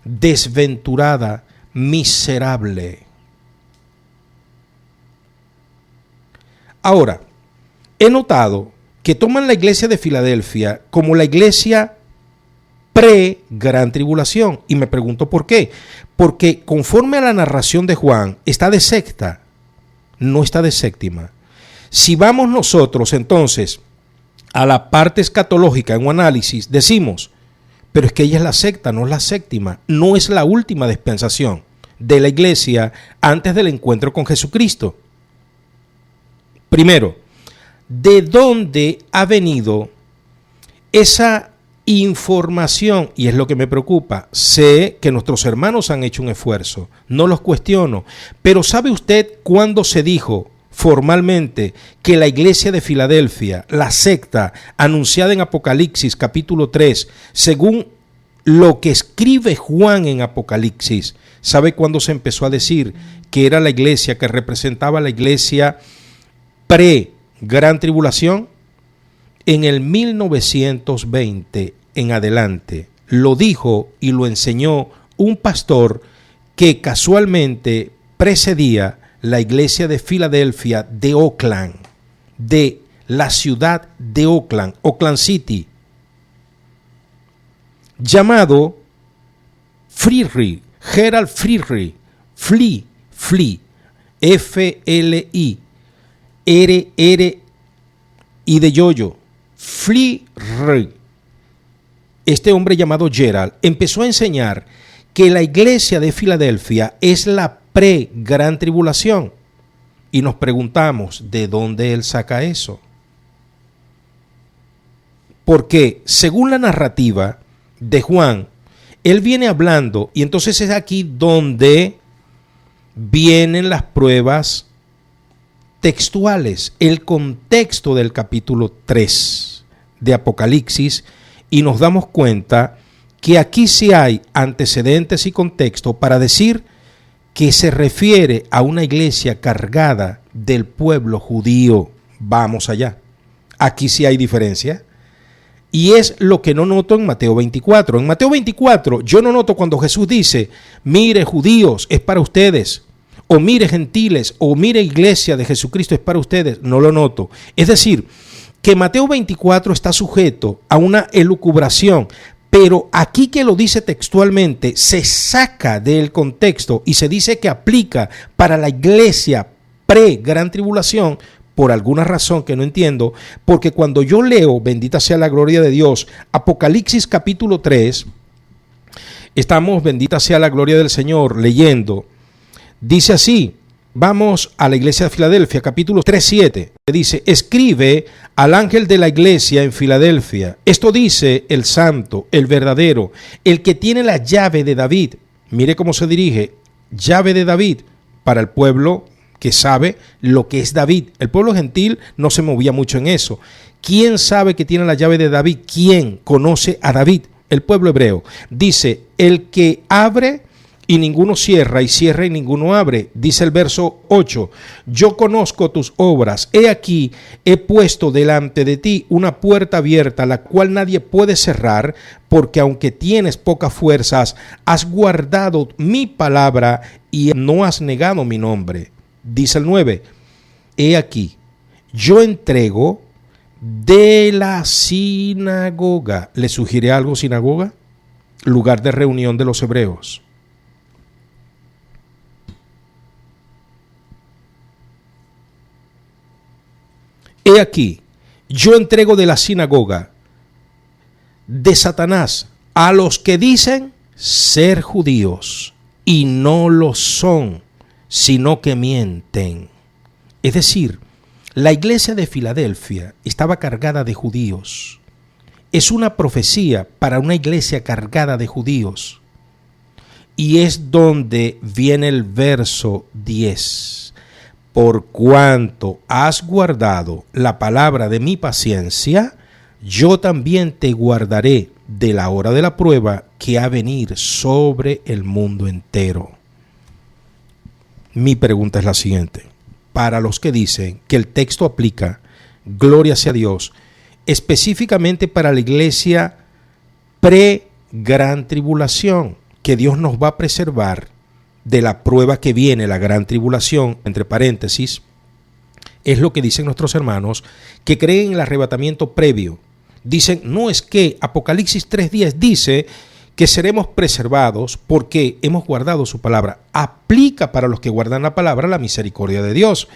desventurada, miserable? Ahora, he notado que toman la iglesia de Filadelfia como la iglesia pre-gran tribulación, y me pregunto por qué. Porque conforme a la narración de Juan, está de sexta, no está de séptima. Si vamos nosotros entonces a la parte escatológica en un análisis, decimos, pero es que ella es la sexta, no es la séptima, no es la última dispensación de la iglesia antes del encuentro con Jesucristo. Primero, ¿de dónde ha venido esa información? Y es lo que me preocupa. Sé que nuestros hermanos han hecho un esfuerzo, no los cuestiono, pero ¿sabe usted cuándo se dijo formalmente que la iglesia de Filadelfia, la secta anunciada en Apocalipsis capítulo 3, según lo que escribe Juan en Apocalipsis, ¿sabe cuándo se empezó a decir que era la iglesia que representaba la iglesia pre-gran tribulación? En el 1920 en adelante. Lo dijo y lo enseñó un pastor que casualmente precedía la iglesia de Filadelfia de Oakland, de la ciudad de Oakland, Oakland City, llamado Gerald Friedrich, Flea, F-L-I, R-R y de yoyo, Friedrich. Este hombre llamado Gerald empezó a enseñar que la iglesia de Filadelfia es la pre-gran tribulación. Y nos preguntamos, ¿de dónde él saca eso? Porque según la narrativa de Juan, él viene hablando, y entonces es aquí donde vienen las pruebas textuales, el contexto del capítulo 3 de Apocalipsis, y nos damos cuenta que aquí sí hay antecedentes y contexto para decir que se refiere a una iglesia cargada del pueblo judío. Vamos allá. Aquí sí hay diferencia. Y es lo que no noto en Mateo 24. En Mateo 24 yo no noto cuando Jesús dice, mire judíos, es para ustedes. O mire gentiles, o mire iglesia de Jesucristo, es para ustedes. No lo noto. Es decir, que Mateo 24 está sujeto a una elucubración. Pero aquí que lo dice textualmente, se saca del contexto y se dice que aplica para la iglesia pre-gran tribulación, por alguna razón que no entiendo, porque cuando yo leo, bendita sea la gloria de Dios, Apocalipsis capítulo 3, estamos, bendita sea la gloria del Señor, leyendo, dice así, vamos a la iglesia de Filadelfia, capítulo 3:7, dice, escribe al ángel de la iglesia en Filadelfia, esto dice el santo, el verdadero, el que tiene la llave de David. Mire cómo se dirige, llave de David, para el pueblo que sabe lo que es David. El pueblo gentil no se movía mucho en eso. ¿Quién sabe que tiene la llave de David? ¿Quién conoce a David? El pueblo hebreo. Dice, el que abre y ninguno cierra, y cierra y ninguno abre. Dice el verso 8, yo conozco tus obras, he aquí, he puesto delante de ti una puerta abierta, la cual nadie puede cerrar, porque aunque tienes pocas fuerzas, has guardado mi palabra y no has negado mi nombre. Dice el 9, he aquí, yo entrego de la sinagoga. ¿Le sugiere algo sinagoga? Lugar de reunión de los hebreos. He aquí, yo entrego de la sinagoga de Satanás a los que dicen ser judíos y no lo son, sino que mienten. Es decir, la iglesia de Filadelfia estaba cargada de judíos. Es una profecía para una iglesia cargada de judíos. Y es donde viene el verso 10. Por cuanto has guardado la palabra de mi paciencia, yo también te guardaré de la hora de la prueba que ha de venir sobre el mundo entero. Mi pregunta es la siguiente. Para los que dicen que el texto aplica, gloria sea Dios, específicamente para la iglesia pre-gran tribulación, que Dios nos va a preservar de la prueba que viene, la gran tribulación, entre paréntesis, es lo que dicen nuestros hermanos que creen en el arrebatamiento previo. Dicen, no, es que Apocalipsis 3:10 dice que seremos preservados porque hemos guardado su palabra. Aplica para los que guardan la palabra la misericordia de Dios.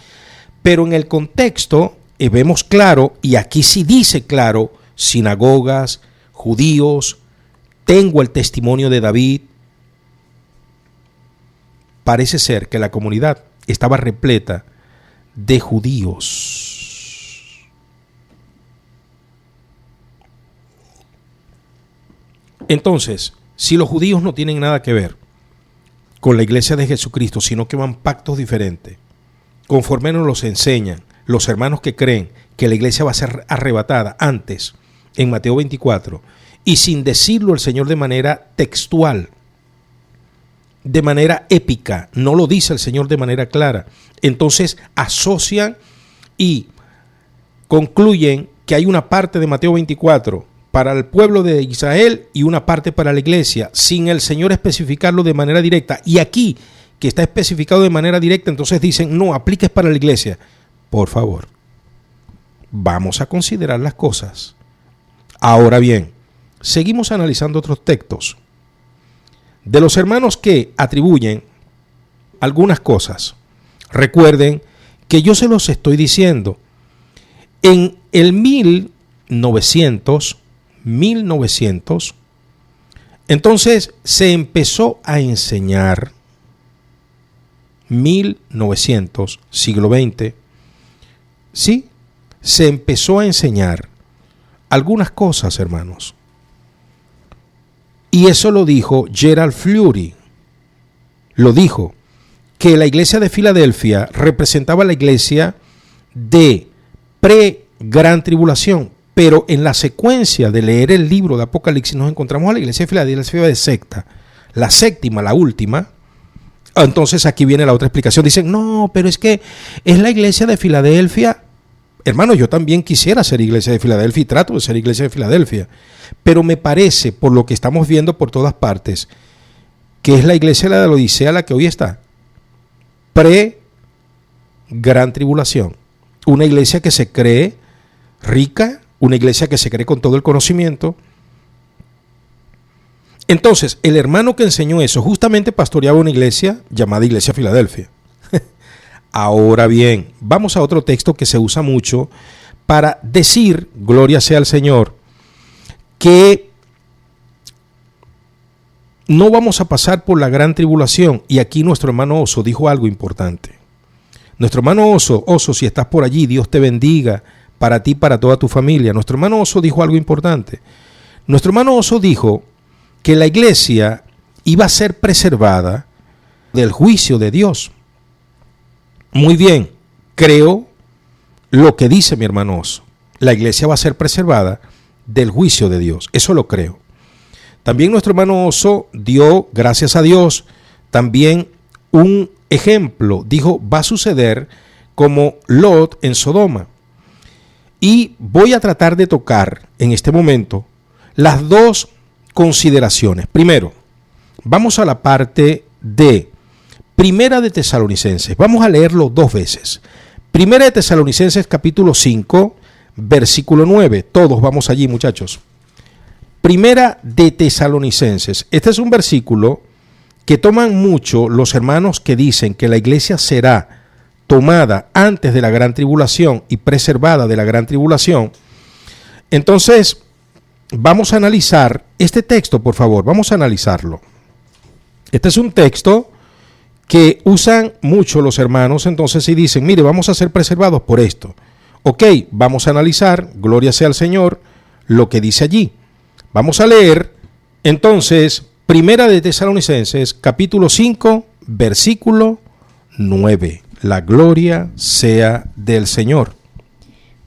Pero en el contexto vemos claro, y aquí sí dice claro, sinagogas, judíos, tengo el testimonio de David. Parece ser que la comunidad estaba repleta de judíos. Entonces, si los judíos no tienen nada que ver con la iglesia de Jesucristo, sino que van pactos diferentes, conforme nos los enseñan los hermanos que creen que la iglesia va a ser arrebatada antes, en Mateo 24, y sin decirlo el Señor de manera textual, de manera épica, no lo dice el Señor de manera clara, entonces asocian y concluyen que hay una parte de Mateo 24 para el pueblo de Israel y una parte para la iglesia, sin el Señor especificarlo de manera directa. Y aquí, que está especificado de manera directa, entonces dicen, no, apliques para la iglesia. Por favor, vamos a considerar las cosas. Ahora bien, seguimos analizando otros textos de los hermanos que atribuyen algunas cosas. Recuerden que yo se los estoy diciendo. En el 1900, entonces se empezó a enseñar, 1900, siglo XX, sí, se empezó a enseñar algunas cosas, hermanos. Y eso lo dijo Gerald Fleury. Lo dijo, que la iglesia de Filadelfia representaba la iglesia de pre-gran tribulación. Pero en la secuencia de leer el libro de Apocalipsis nos encontramos a la iglesia de Filadelfia de secta, la séptima, la última. Entonces aquí viene la otra explicación. Dicen, no, pero es que es la iglesia de Filadelfia. Hermano, yo también quisiera ser iglesia de Filadelfia y trato de ser iglesia de Filadelfia. Pero me parece, por lo que estamos viendo por todas partes, que es la iglesia de la Odisea la que hoy está. Pre-gran tribulación. Una iglesia que se cree rica, una iglesia que se cree con todo el conocimiento. Entonces, el hermano que enseñó eso justamente pastoreaba una iglesia llamada Iglesia Filadelfia. Ahora bien, vamos a otro texto que se usa mucho para decir, gloria sea al Señor, que no vamos a pasar por la gran tribulación. Y aquí nuestro hermano Oso dijo algo importante. Nuestro hermano Oso, si estás por allí, Dios te bendiga, para ti, para toda tu familia. Nuestro hermano Oso dijo algo importante. Nuestro hermano Oso dijo que la iglesia iba a ser preservada del juicio de Dios. Muy bien, creo lo que dice mi hermano Oso. La iglesia va a ser preservada del juicio de Dios. Eso lo creo. También nuestro hermano Oso dio, gracias a Dios, también un ejemplo. Dijo, va a suceder como Lot en Sodoma. Y voy a tratar de tocar en este momento las dos consideraciones. Primero, vamos a la parte de Primera de Tesalonicenses. Vamos a leerlo dos veces. Primera de Tesalonicenses capítulo 5, versículo 9. Todos vamos allí, muchachos. Primera de Tesalonicenses. Este es un versículo que toman mucho los hermanos que dicen que la iglesia será tomada antes de la gran tribulación y preservada de la gran tribulación. Entonces, vamos a analizar este texto, por favor, vamos a analizarlo. Este es un texto que usan mucho los hermanos, entonces, y dicen, mire, vamos a ser preservados por esto. Ok, vamos a analizar, gloria sea al Señor, lo que dice allí. Vamos a leer, entonces, Primera de Tesalonicenses, capítulo 5, versículo 9. La gloria sea del Señor.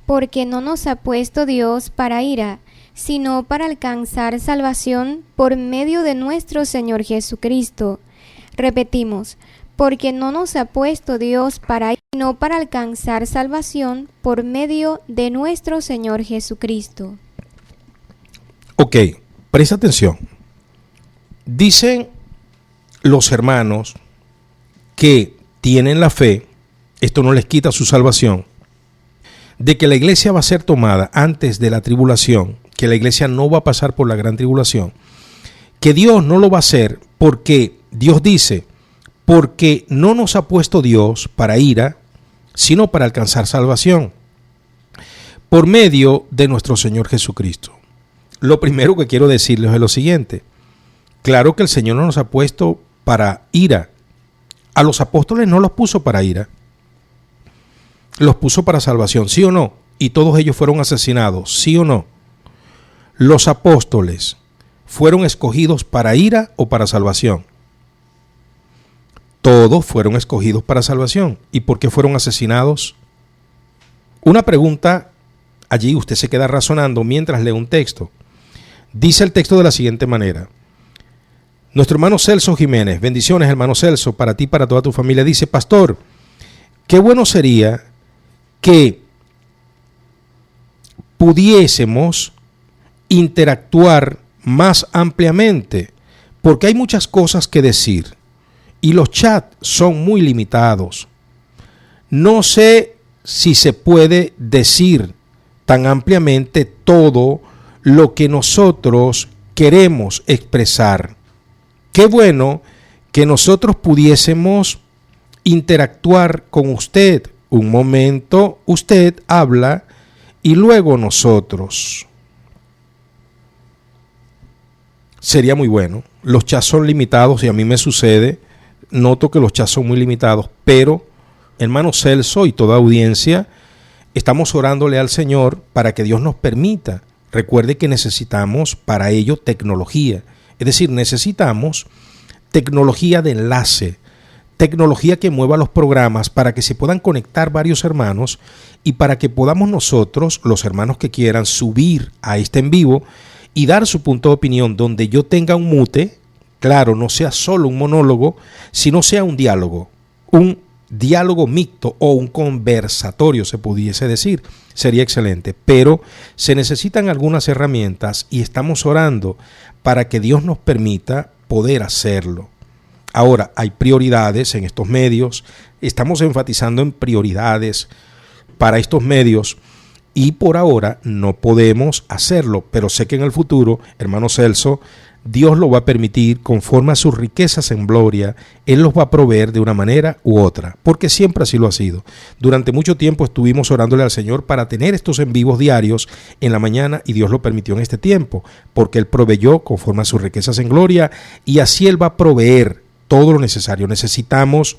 Porque no nos ha puesto Dios para ira, sino para alcanzar salvación por medio de nuestro Señor Jesucristo. Repetimos, porque no nos ha puesto Dios para ira, sino para alcanzar salvación por medio de nuestro Señor Jesucristo. Ok, presta atención. Dicen los hermanos que tienen la fe, esto no les quita su salvación, de que la iglesia va a ser tomada antes de la tribulación, que la iglesia no va a pasar por la gran tribulación, que Dios no lo va a hacer porque Dios dice, porque no nos ha puesto Dios para ira, sino para alcanzar salvación, por medio de nuestro Señor Jesucristo. Lo primero que quiero decirles es lo siguiente, claro que el Señor no nos ha puesto para ira. A los apóstoles no los puso para ira, los puso para salvación, ¿sí o no? Y todos ellos fueron asesinados, ¿sí o no? Los apóstoles fueron escogidos para ira o para salvación. Todos fueron escogidos para salvación. ¿Y por qué fueron asesinados? Una pregunta, allí usted se queda razonando mientras lee un texto. Dice el texto de la siguiente manera. Nuestro hermano Celso Jiménez, bendiciones hermano Celso, para ti y para toda tu familia, dice, pastor, qué bueno sería que pudiésemos interactuar más ampliamente, porque hay muchas cosas que decir y los chats son muy limitados. No sé si se puede decir tan ampliamente todo lo que nosotros queremos expresar. Qué bueno que nosotros pudiésemos interactuar con usted. Un momento usted habla y luego nosotros. Sería muy bueno. Los chats son limitados y a mí me sucede. Noto que los chats son muy limitados, pero hermano Celso y toda audiencia, estamos orándole al Señor para que Dios nos permita. Recuerde que necesitamos para ello tecnología Es decir, necesitamos tecnología de enlace, tecnología que mueva los programas para que se puedan conectar varios hermanos y para que podamos nosotros, los hermanos que quieran, subir a este en vivo y dar su punto de opinión donde yo tenga un mute, claro, no sea solo un monólogo, sino sea un diálogo mixto o un conversatorio, se pudiese decir, sería excelente. Pero se necesitan algunas herramientas y estamos orando para que Dios nos permita poder hacerlo. Ahora, hay prioridades en estos medios, estamos enfatizando en prioridades para estos medios y por ahora no podemos hacerlo, pero sé que en el futuro, hermano Celso, Dios lo va a permitir conforme a sus riquezas en gloria. Él los va a proveer de una manera u otra, porque siempre así lo ha sido. Durante mucho tiempo estuvimos orándole al Señor para tener estos en vivos diarios en la mañana y Dios lo permitió en este tiempo, porque Él proveyó conforme a sus riquezas en gloria y así Él va a proveer todo lo necesario. Necesitamos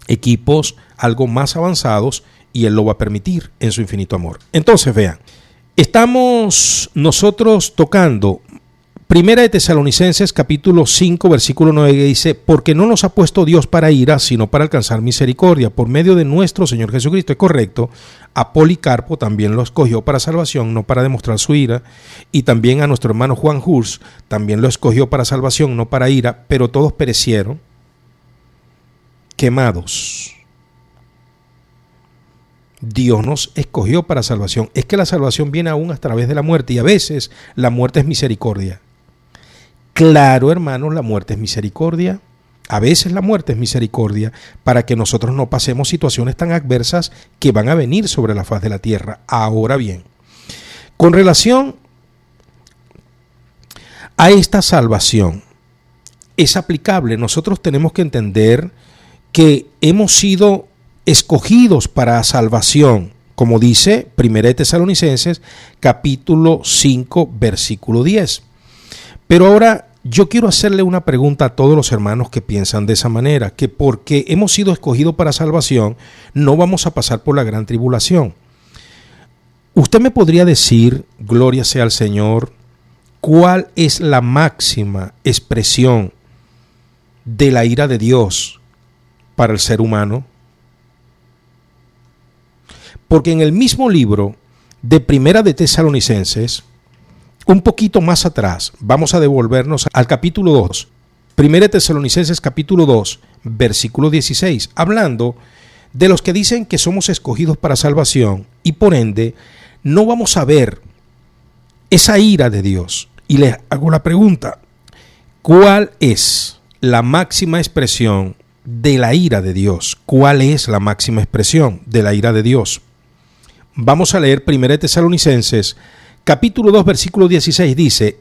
equipos algo más avanzados y Él lo va a permitir en su infinito amor. Entonces vean, estamos nosotros tocando Primera de Tesalonicenses capítulo 5 versículo 9 que dice: porque no nos ha puesto Dios para ira, sino para alcanzar misericordia por medio de nuestro Señor Jesucristo. Es correcto, a Policarpo también lo escogió para salvación, no para demostrar su ira, y también a nuestro hermano Juan Hurs también lo escogió para salvación, no para ira, pero todos perecieron quemados. Dios nos escogió para salvación. Es que la salvación viene aún a través de la muerte y a veces la muerte es misericordia. Claro, hermanos, la muerte es misericordia. A veces la muerte es misericordia para que nosotros no pasemos situaciones tan adversas que van a venir sobre la faz de la tierra. Ahora bien, con relación a esta salvación, es aplicable. Nosotros tenemos que entender que hemos sido escogidos para salvación, como dice Primera de Tesalonicenses capítulo 5 versículo 10. Pero ahora yo quiero hacerle una pregunta a todos los hermanos que piensan de esa manera, que porque hemos sido escogidos para salvación, no vamos a pasar por la gran tribulación. Usted me podría decir, gloria sea al Señor, ¿cuál es la máxima expresión de la ira de Dios para el ser humano? Porque en el mismo libro de Primera de Tesalonicenses, un poquito más atrás, vamos a devolvernos al capítulo 2, Primera de Tesalonicenses capítulo 2, versículo 16, hablando de los que dicen que somos escogidos para salvación y por ende no vamos a ver esa ira de Dios. Y les hago la pregunta, ¿cuál es la máxima expresión de la ira de Dios? ¿Cuál es la máxima expresión de la ira de Dios? Vamos a leer 1 Tesalonicenses, capítulo 2, versículo 16, dice: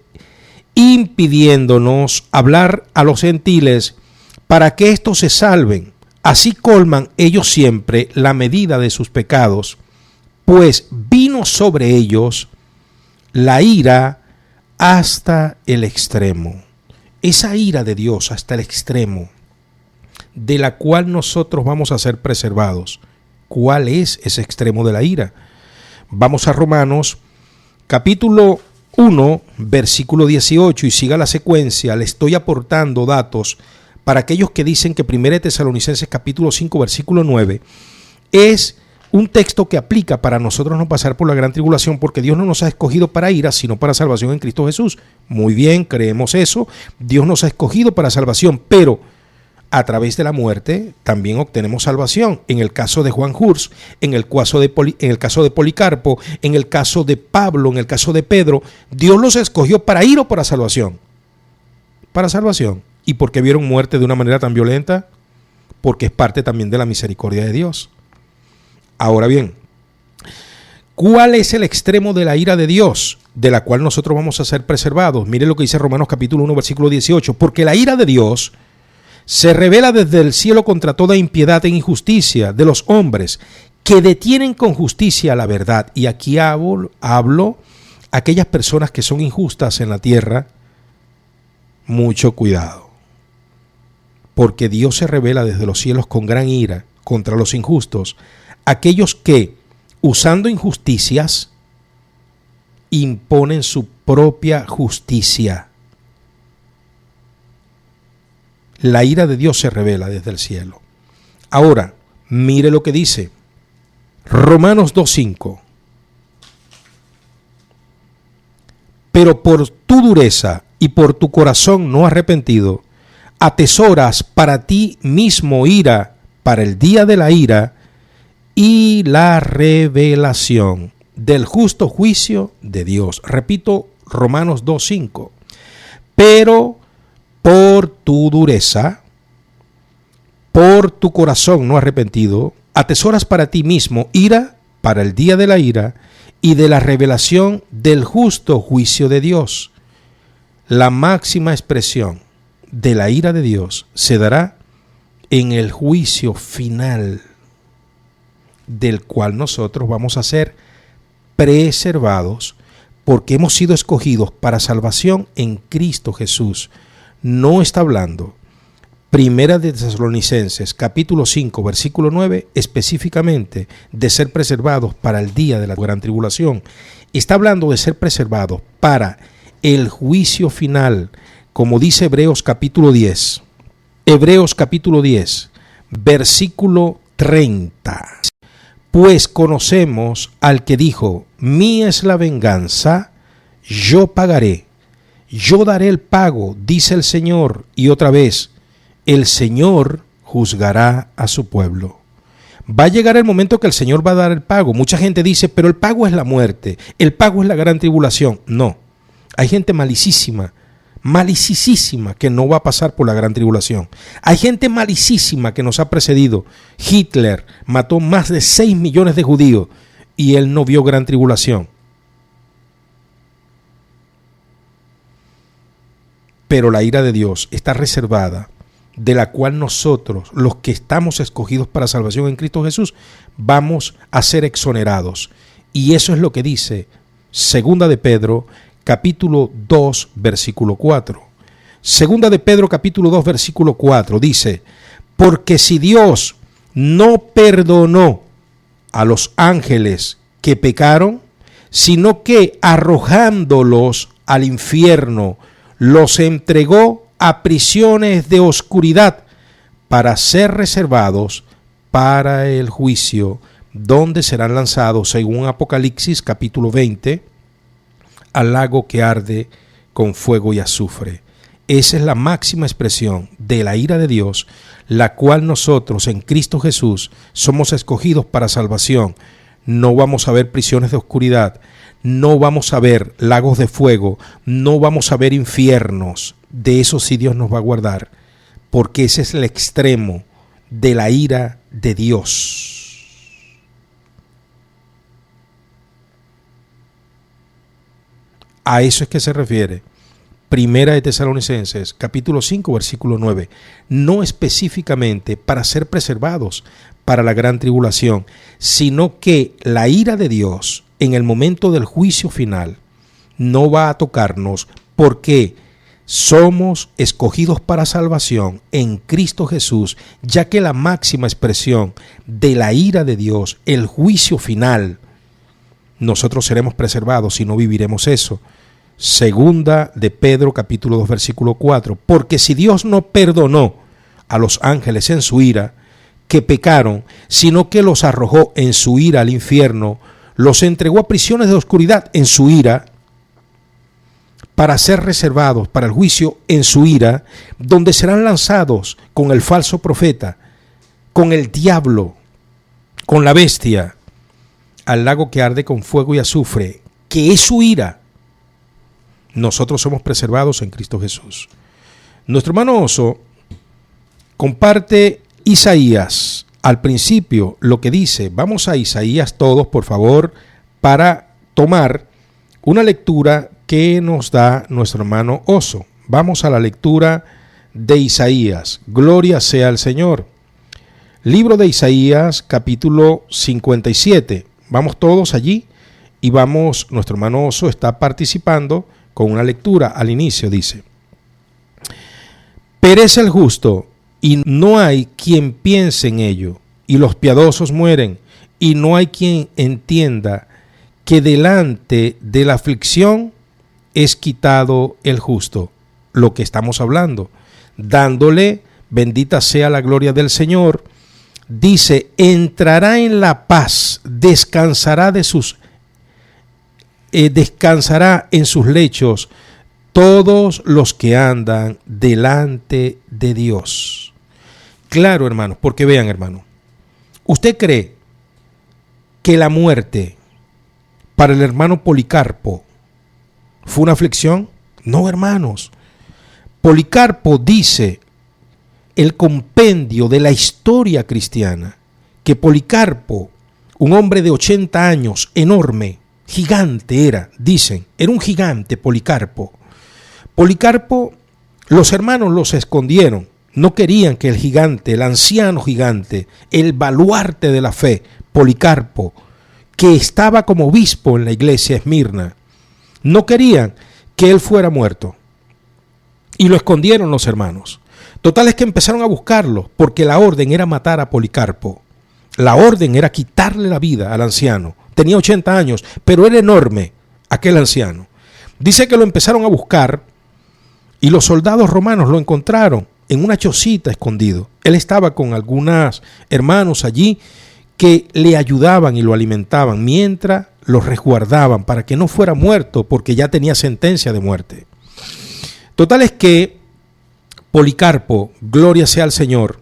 impidiéndonos hablar a los gentiles para que éstos se salven, así colman ellos siempre la medida de sus pecados, pues vino sobre ellos la ira hasta el extremo. Esa ira de Dios hasta el extremo, de la cual nosotros vamos a ser preservados. ¿Cuál es ese extremo de la ira? Vamos a Romanos capítulo 1, versículo 18 y siga la secuencia. Le estoy aportando datos para aquellos que dicen que 1 Tesalonicenses capítulo 5, versículo 9 es un texto que aplica para nosotros no pasar por la gran tribulación, porque Dios no nos ha escogido para ira, sino para salvación en Cristo Jesús. Muy bien, creemos eso. Dios nos ha escogido para salvación, pero a través de la muerte también obtenemos salvación. En el caso de Juan Hurs, en el caso de Policarpo, en el caso de Pablo, en el caso de Pedro, Dios los escogió para ir o para salvación. Para salvación. ¿Y por qué vieron muerte de una manera tan violenta? Porque es parte también de la misericordia de Dios. Ahora bien, ¿cuál es el extremo de la ira de Dios, de la cual nosotros vamos a ser preservados? Mire lo que dice Romanos capítulo 1, versículo 18. Porque la ira de Dios se revela desde el cielo contra toda impiedad e injusticia de los hombres que detienen con justicia la verdad. Y aquí hablo a aquellas personas que son injustas en la tierra. Mucho cuidado. Porque Dios se revela desde los cielos con gran ira contra los injustos, aquellos que, usando injusticias, imponen su propia justicia. la ira de Dios se revela desde el cielo. Ahora, mire lo que dice Romanos 2:5. Pero por tu dureza y por tu corazón no arrepentido, atesoras para ti mismo ira para el día de la ira y la revelación del justo juicio de Dios. Repito, Romanos 2:5. Pero por tu dureza, por tu corazón no arrepentido, atesoras para ti mismo ira para el día de la ira y de la revelación del justo juicio de Dios. La máxima expresión de la ira de Dios se dará en el juicio final, del cual nosotros vamos a ser preservados porque hemos sido escogidos para salvación en Cristo Jesús. No está hablando Primera de Tesalonicenses, capítulo 5, versículo 9, específicamente de ser preservados para el día de la gran tribulación. Está hablando de ser preservados para el juicio final, como dice Hebreos capítulo 10. Hebreos capítulo 10, versículo 30. Pues conocemos al que dijo, mía es la venganza, yo pagaré, yo daré el pago, dice el Señor. Y otra vez, el Señor juzgará a su pueblo. Va a llegar el momento que el Señor va a dar el pago. Mucha gente dice, pero el pago es la muerte, el pago es la gran tribulación. No, hay gente malicísima que no va a pasar por la gran tribulación. Hay gente malicísima que nos ha precedido. Hitler mató más de 6 millones de judíos y él no vio gran tribulación. Pero la ira de Dios está reservada, de la cual nosotros, los que estamos escogidos para salvación en Cristo Jesús, vamos a ser exonerados. Y eso es lo que dice Segunda de Pedro, capítulo 2, versículo 4. Segunda de Pedro, capítulo 2, versículo 4, dice, porque si Dios no perdonó a los ángeles que pecaron, sino que arrojándolos al infierno, los entregó a prisiones de oscuridad para ser reservados para el juicio, donde serán lanzados, según Apocalipsis capítulo 20, al lago que arde con fuego y azufre. Esa es la máxima expresión de la ira de Dios, la cual nosotros en Cristo Jesús somos escogidos para salvación. No vamos a ver prisiones de oscuridad, no vamos a ver lagos de fuego, no vamos a ver infiernos. De eso sí Dios nos va a guardar, porque ese es el extremo de la ira de Dios. A eso es que se refiere Primera de Tesalonicenses, capítulo 5, versículo 9. No específicamente para ser preservados para la gran tribulación, sino que la ira de Dios en el momento del juicio final no va a tocarnos porque somos escogidos para salvación en Cristo Jesús, ya que la máxima expresión de la ira de Dios, el juicio final, nosotros seremos preservados y no viviremos eso. Segunda de Pedro capítulo 2 versículo 4, porque si Dios no perdonó a los ángeles en su ira que pecaron, sino que los arrojó en su ira al infierno, los entregó a prisiones de oscuridad en su ira, para ser reservados para el juicio en su ira, donde serán lanzados con el falso profeta, con el diablo, con la bestia, al lago que arde con fuego y azufre, que es su ira. Nosotros somos preservados en Cristo Jesús. Nuestro hermano Oso comparte Isaías al principio lo que dice. Vamos a Isaías todos, por favor, para tomar una lectura que nos da nuestro hermano Oso. Vamos a la lectura de Isaías. Gloria sea al Señor. Libro de Isaías, capítulo 57. Vamos todos allí y vamos, nuestro hermano Oso está participando con una lectura. Al inicio dice: perece el justo y no hay quien piense en ello, y los piadosos mueren y no hay quien entienda que delante de la aflicción es quitado el justo. Lo que estamos hablando, dándole bendita sea la gloria del Señor, dice, entrará en la paz, descansará en sus lechos todos los que andan delante de Dios. Claro, hermanos, porque vean, hermano, ¿usted cree que la muerte para el hermano Policarpo fue una aflicción? No, hermanos. Policarpo dice el compendio de la historia cristiana que Policarpo, un hombre de 80 años, enorme, gigante era, dicen, era un gigante Policarpo. Policarpo, los hermanos los escondieron, no querían que el gigante, el anciano gigante, el baluarte de la fe, Policarpo, que estaba como obispo en la iglesia Esmirna, no querían que él fuera muerto. Y lo escondieron los hermanos. Total es que empezaron a buscarlo, porque la orden era matar a Policarpo. La orden era quitarle la vida al anciano. Tenía 80 años, pero era enorme aquel anciano. Dice que lo empezaron a buscar y los soldados romanos lo encontraron en una chocita escondido. Él estaba con algunos hermanos allí que le ayudaban y lo alimentaban mientras lo resguardaban para que no fuera muerto, porque ya tenía sentencia de muerte. Total es que Policarpo, gloria sea al Señor,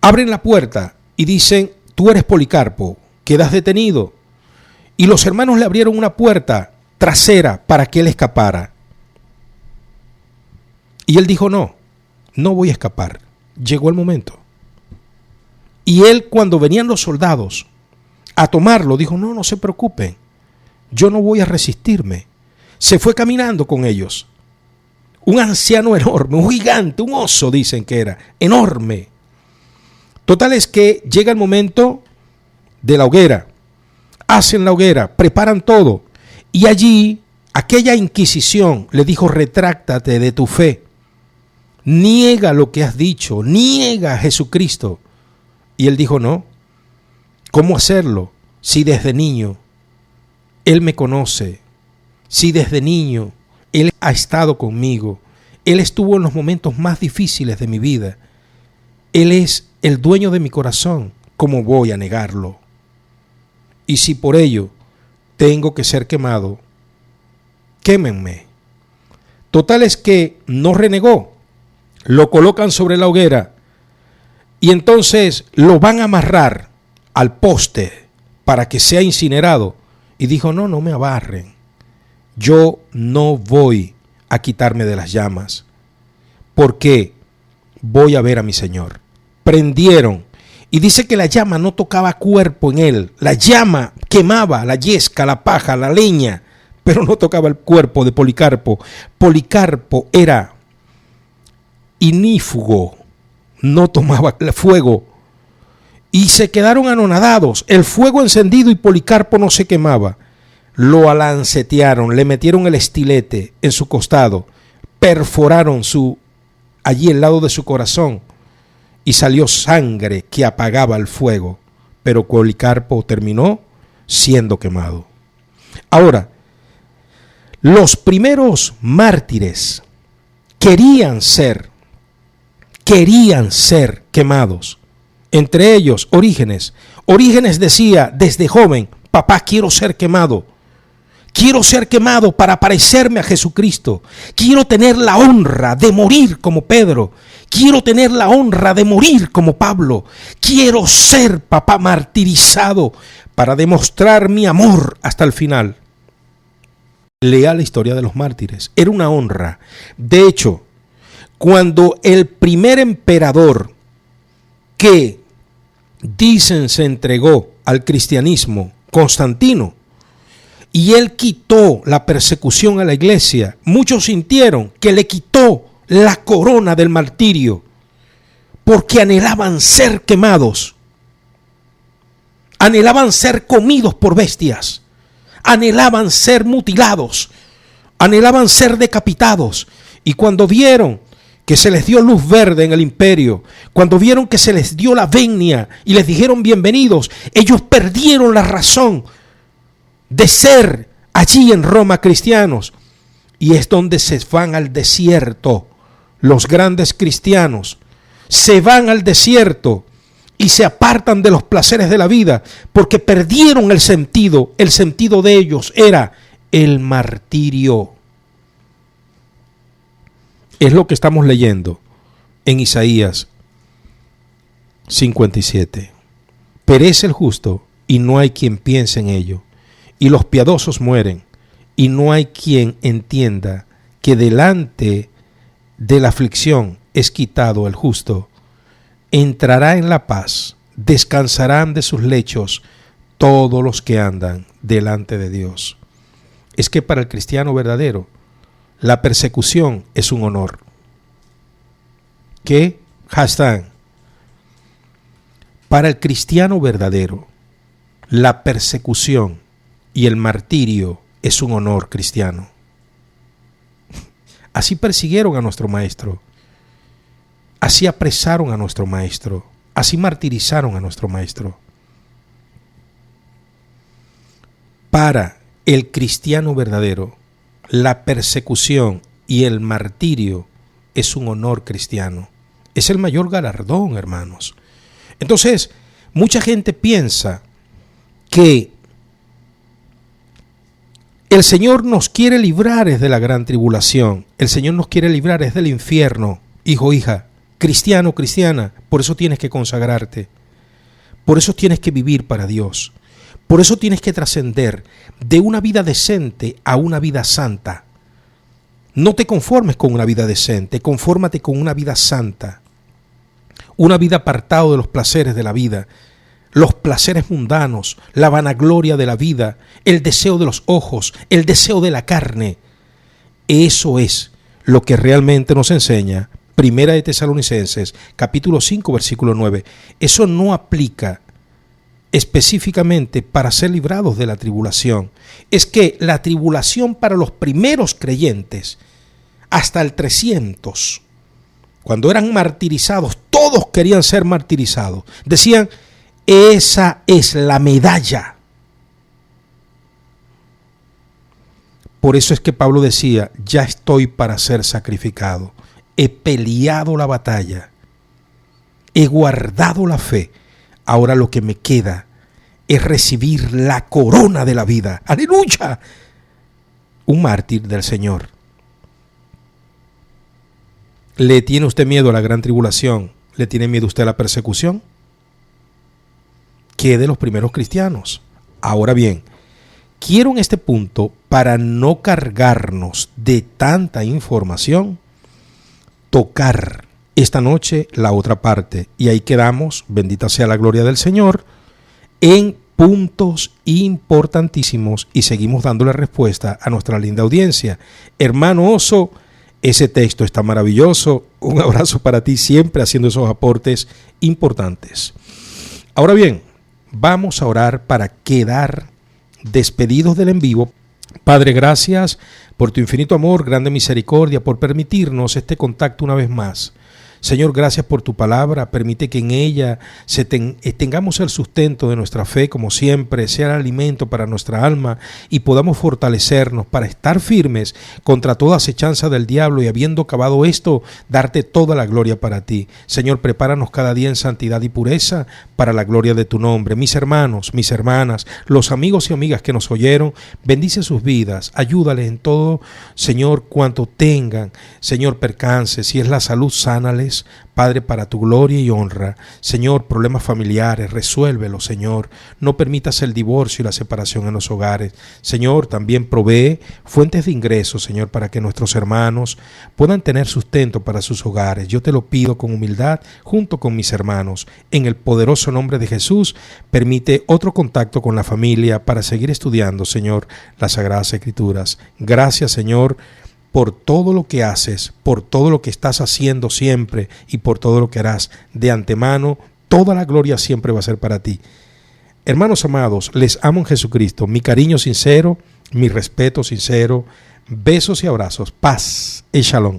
abren la puerta y dicen, tú eres Policarpo, quedas detenido. Y los hermanos le abrieron una puerta trasera para que él escapara. Y él dijo, no voy a escapar. Llegó el momento. Y él, cuando venían los soldados a tomarlo, dijo, no se preocupen, yo no voy a resistirme. Se fue caminando con ellos. Un anciano enorme, un gigante, un oso dicen que era, enorme. Total es que llega el momento de la hoguera. Hacen la hoguera, preparan todo. Y allí, aquella Inquisición le dijo, retráctate de tu fe. Niega lo que has dicho, niega a Jesucristo. Y él dijo, no. ¿Cómo hacerlo? Si desde niño Él me conoce. Si desde niño Él ha estado conmigo. Él estuvo en los momentos más difíciles de mi vida. Él es el dueño de mi corazón. ¿Cómo voy a negarlo? Y si por ello tengo que ser quemado, quémenme. Total es que no renegó. Lo colocan sobre la hoguera y entonces lo van a amarrar al poste para que sea incinerado. Y dijo, no me abarren. Yo no voy a quitarme de las llamas, porque voy a ver a mi Señor. Prendieron, y dice que la llama no tocaba cuerpo en él. La llama quemaba la yesca, la paja, la leña, pero no tocaba el cuerpo de Policarpo. Policarpo era inífugo, no tomaba fuego. Y se quedaron anonadados, el fuego encendido y Policarpo no se quemaba. Lo alancetearon, le metieron el estilete en su costado, perforaron allí el lado de su corazón y salió sangre que apagaba el fuego, pero Policarpo terminó siendo quemado. Ahora, los primeros mártires querían ser quemados. Entre ellos, Orígenes. Orígenes decía desde joven, papá, quiero ser quemado. Quiero ser quemado para parecerme a Jesucristo. Quiero tener la honra de morir como Pedro. Quiero tener la honra de morir como Pablo. Quiero ser, papá, martirizado para demostrar mi amor hasta el final. Lea la historia de los mártires. Era una honra. De hecho, cuando el primer emperador que dicen se entregó al cristianismo, Constantino, y él quitó la persecución a la iglesia, muchos sintieron que le quitó la corona del martirio, porque anhelaban ser quemados, anhelaban ser comidos por bestias, anhelaban ser mutilados, anhelaban ser decapitados. Y cuando vieron que se les dio luz verde en el imperio, cuando vieron que se les dio la venia y les dijeron bienvenidos, ellos perdieron la razón de ser allí en Roma cristianos. Y es donde se van al desierto los grandes cristianos se van al desierto y se apartan de los placeres de la vida porque perdieron el sentido. El sentido de ellos era el martirio. Es lo que estamos leyendo en Isaías 57. Perece el justo y no hay quien piense en ello, y los piadosos mueren y no hay quien entienda que delante de la aflicción es quitado el justo. Entrará en la paz, descansarán de sus lechos todos los que andan delante de Dios. Es que para el cristiano verdadero, la persecución es un honor. ¿Qué? Hashtag. Para el cristiano verdadero, la persecución y el martirio es un honor cristiano. Así persiguieron a nuestro maestro. Así apresaron a nuestro maestro. Así martirizaron a nuestro maestro. Para el cristiano verdadero, la persecución y el martirio es un honor cristiano. Es el mayor galardón, hermanos. Entonces, mucha gente piensa que el Señor nos quiere librar es de la gran tribulación. El Señor nos quiere librar es del infierno. Hijo, hija, cristiano, cristiana, por eso tienes que consagrarte. Por eso tienes que vivir para Dios. Por eso tienes que trascender de una vida decente a una vida santa. No te conformes con una vida decente, confórmate con una vida santa. Una vida apartado de los placeres de la vida, los placeres mundanos, la vanagloria de la vida, el deseo de los ojos, el deseo de la carne. Eso es lo que realmente nos enseña Primera de Tesalonicenses, capítulo 5, versículo 9. Eso no aplica específicamente para ser librados de la tribulación. Es que la tribulación para los primeros creyentes, hasta el 300, cuando eran martirizados, todos querían ser martirizados. Decían, esa es la medalla. Por eso es que Pablo decía, ya estoy para ser sacrificado. He peleado la batalla. He guardado la fe. Ahora lo que me queda es recibir la corona de la vida. ¡Aleluya! Un mártir del Señor. ¿Le tiene usted miedo a la gran tribulación? ¿Le tiene miedo usted a la persecución? ¿Qué de los primeros cristianos? Ahora bien, quiero en este punto, para no cargarnos de tanta información, tocar esta noche la otra parte. Y ahí quedamos, bendita sea la gloria del Señor, en puntos importantísimos y seguimos dándole respuesta a nuestra linda audiencia. Hermano Oso, ese texto está maravilloso. Un abrazo para ti, siempre haciendo esos aportes importantes. Ahora bien, vamos a orar para quedar despedidos del en vivo. Padre, gracias por tu infinito amor, grande misericordia, por permitirnos este contacto una vez más. Señor, gracias por tu palabra. Permite que en ella tengamos el sustento de nuestra fe, como siempre, sea el alimento para nuestra alma y podamos fortalecernos para estar firmes contra toda acechanza del diablo y habiendo acabado esto, darte toda la gloria para ti. Señor, prepáranos cada día en santidad y pureza para la gloria de tu nombre. Mis hermanos, mis hermanas, los amigos y amigas que nos oyeron, bendice sus vidas, ayúdales en todo, Señor, cuanto tengan, Señor, percances, si es la salud, sánales, Padre, para tu gloria y honra. Señor, problemas familiares, resuélvelos, Señor. No permitas el divorcio y la separación en los hogares. Señor, también provee fuentes de ingresos, Señor, para que nuestros hermanos puedan tener sustento para sus hogares. Yo te lo pido con humildad, junto con mis hermanos. En el poderoso nombre de Jesús, permite otro contacto con la familia para seguir estudiando, Señor, las Sagradas Escrituras. Gracias, Señor, por todo lo que haces, por todo lo que estás haciendo siempre y por todo lo que harás de antemano. Toda la gloria siempre va a ser para ti. Hermanos amados, les amo en Jesucristo. Mi cariño sincero, mi respeto sincero, besos y abrazos, paz y shalom.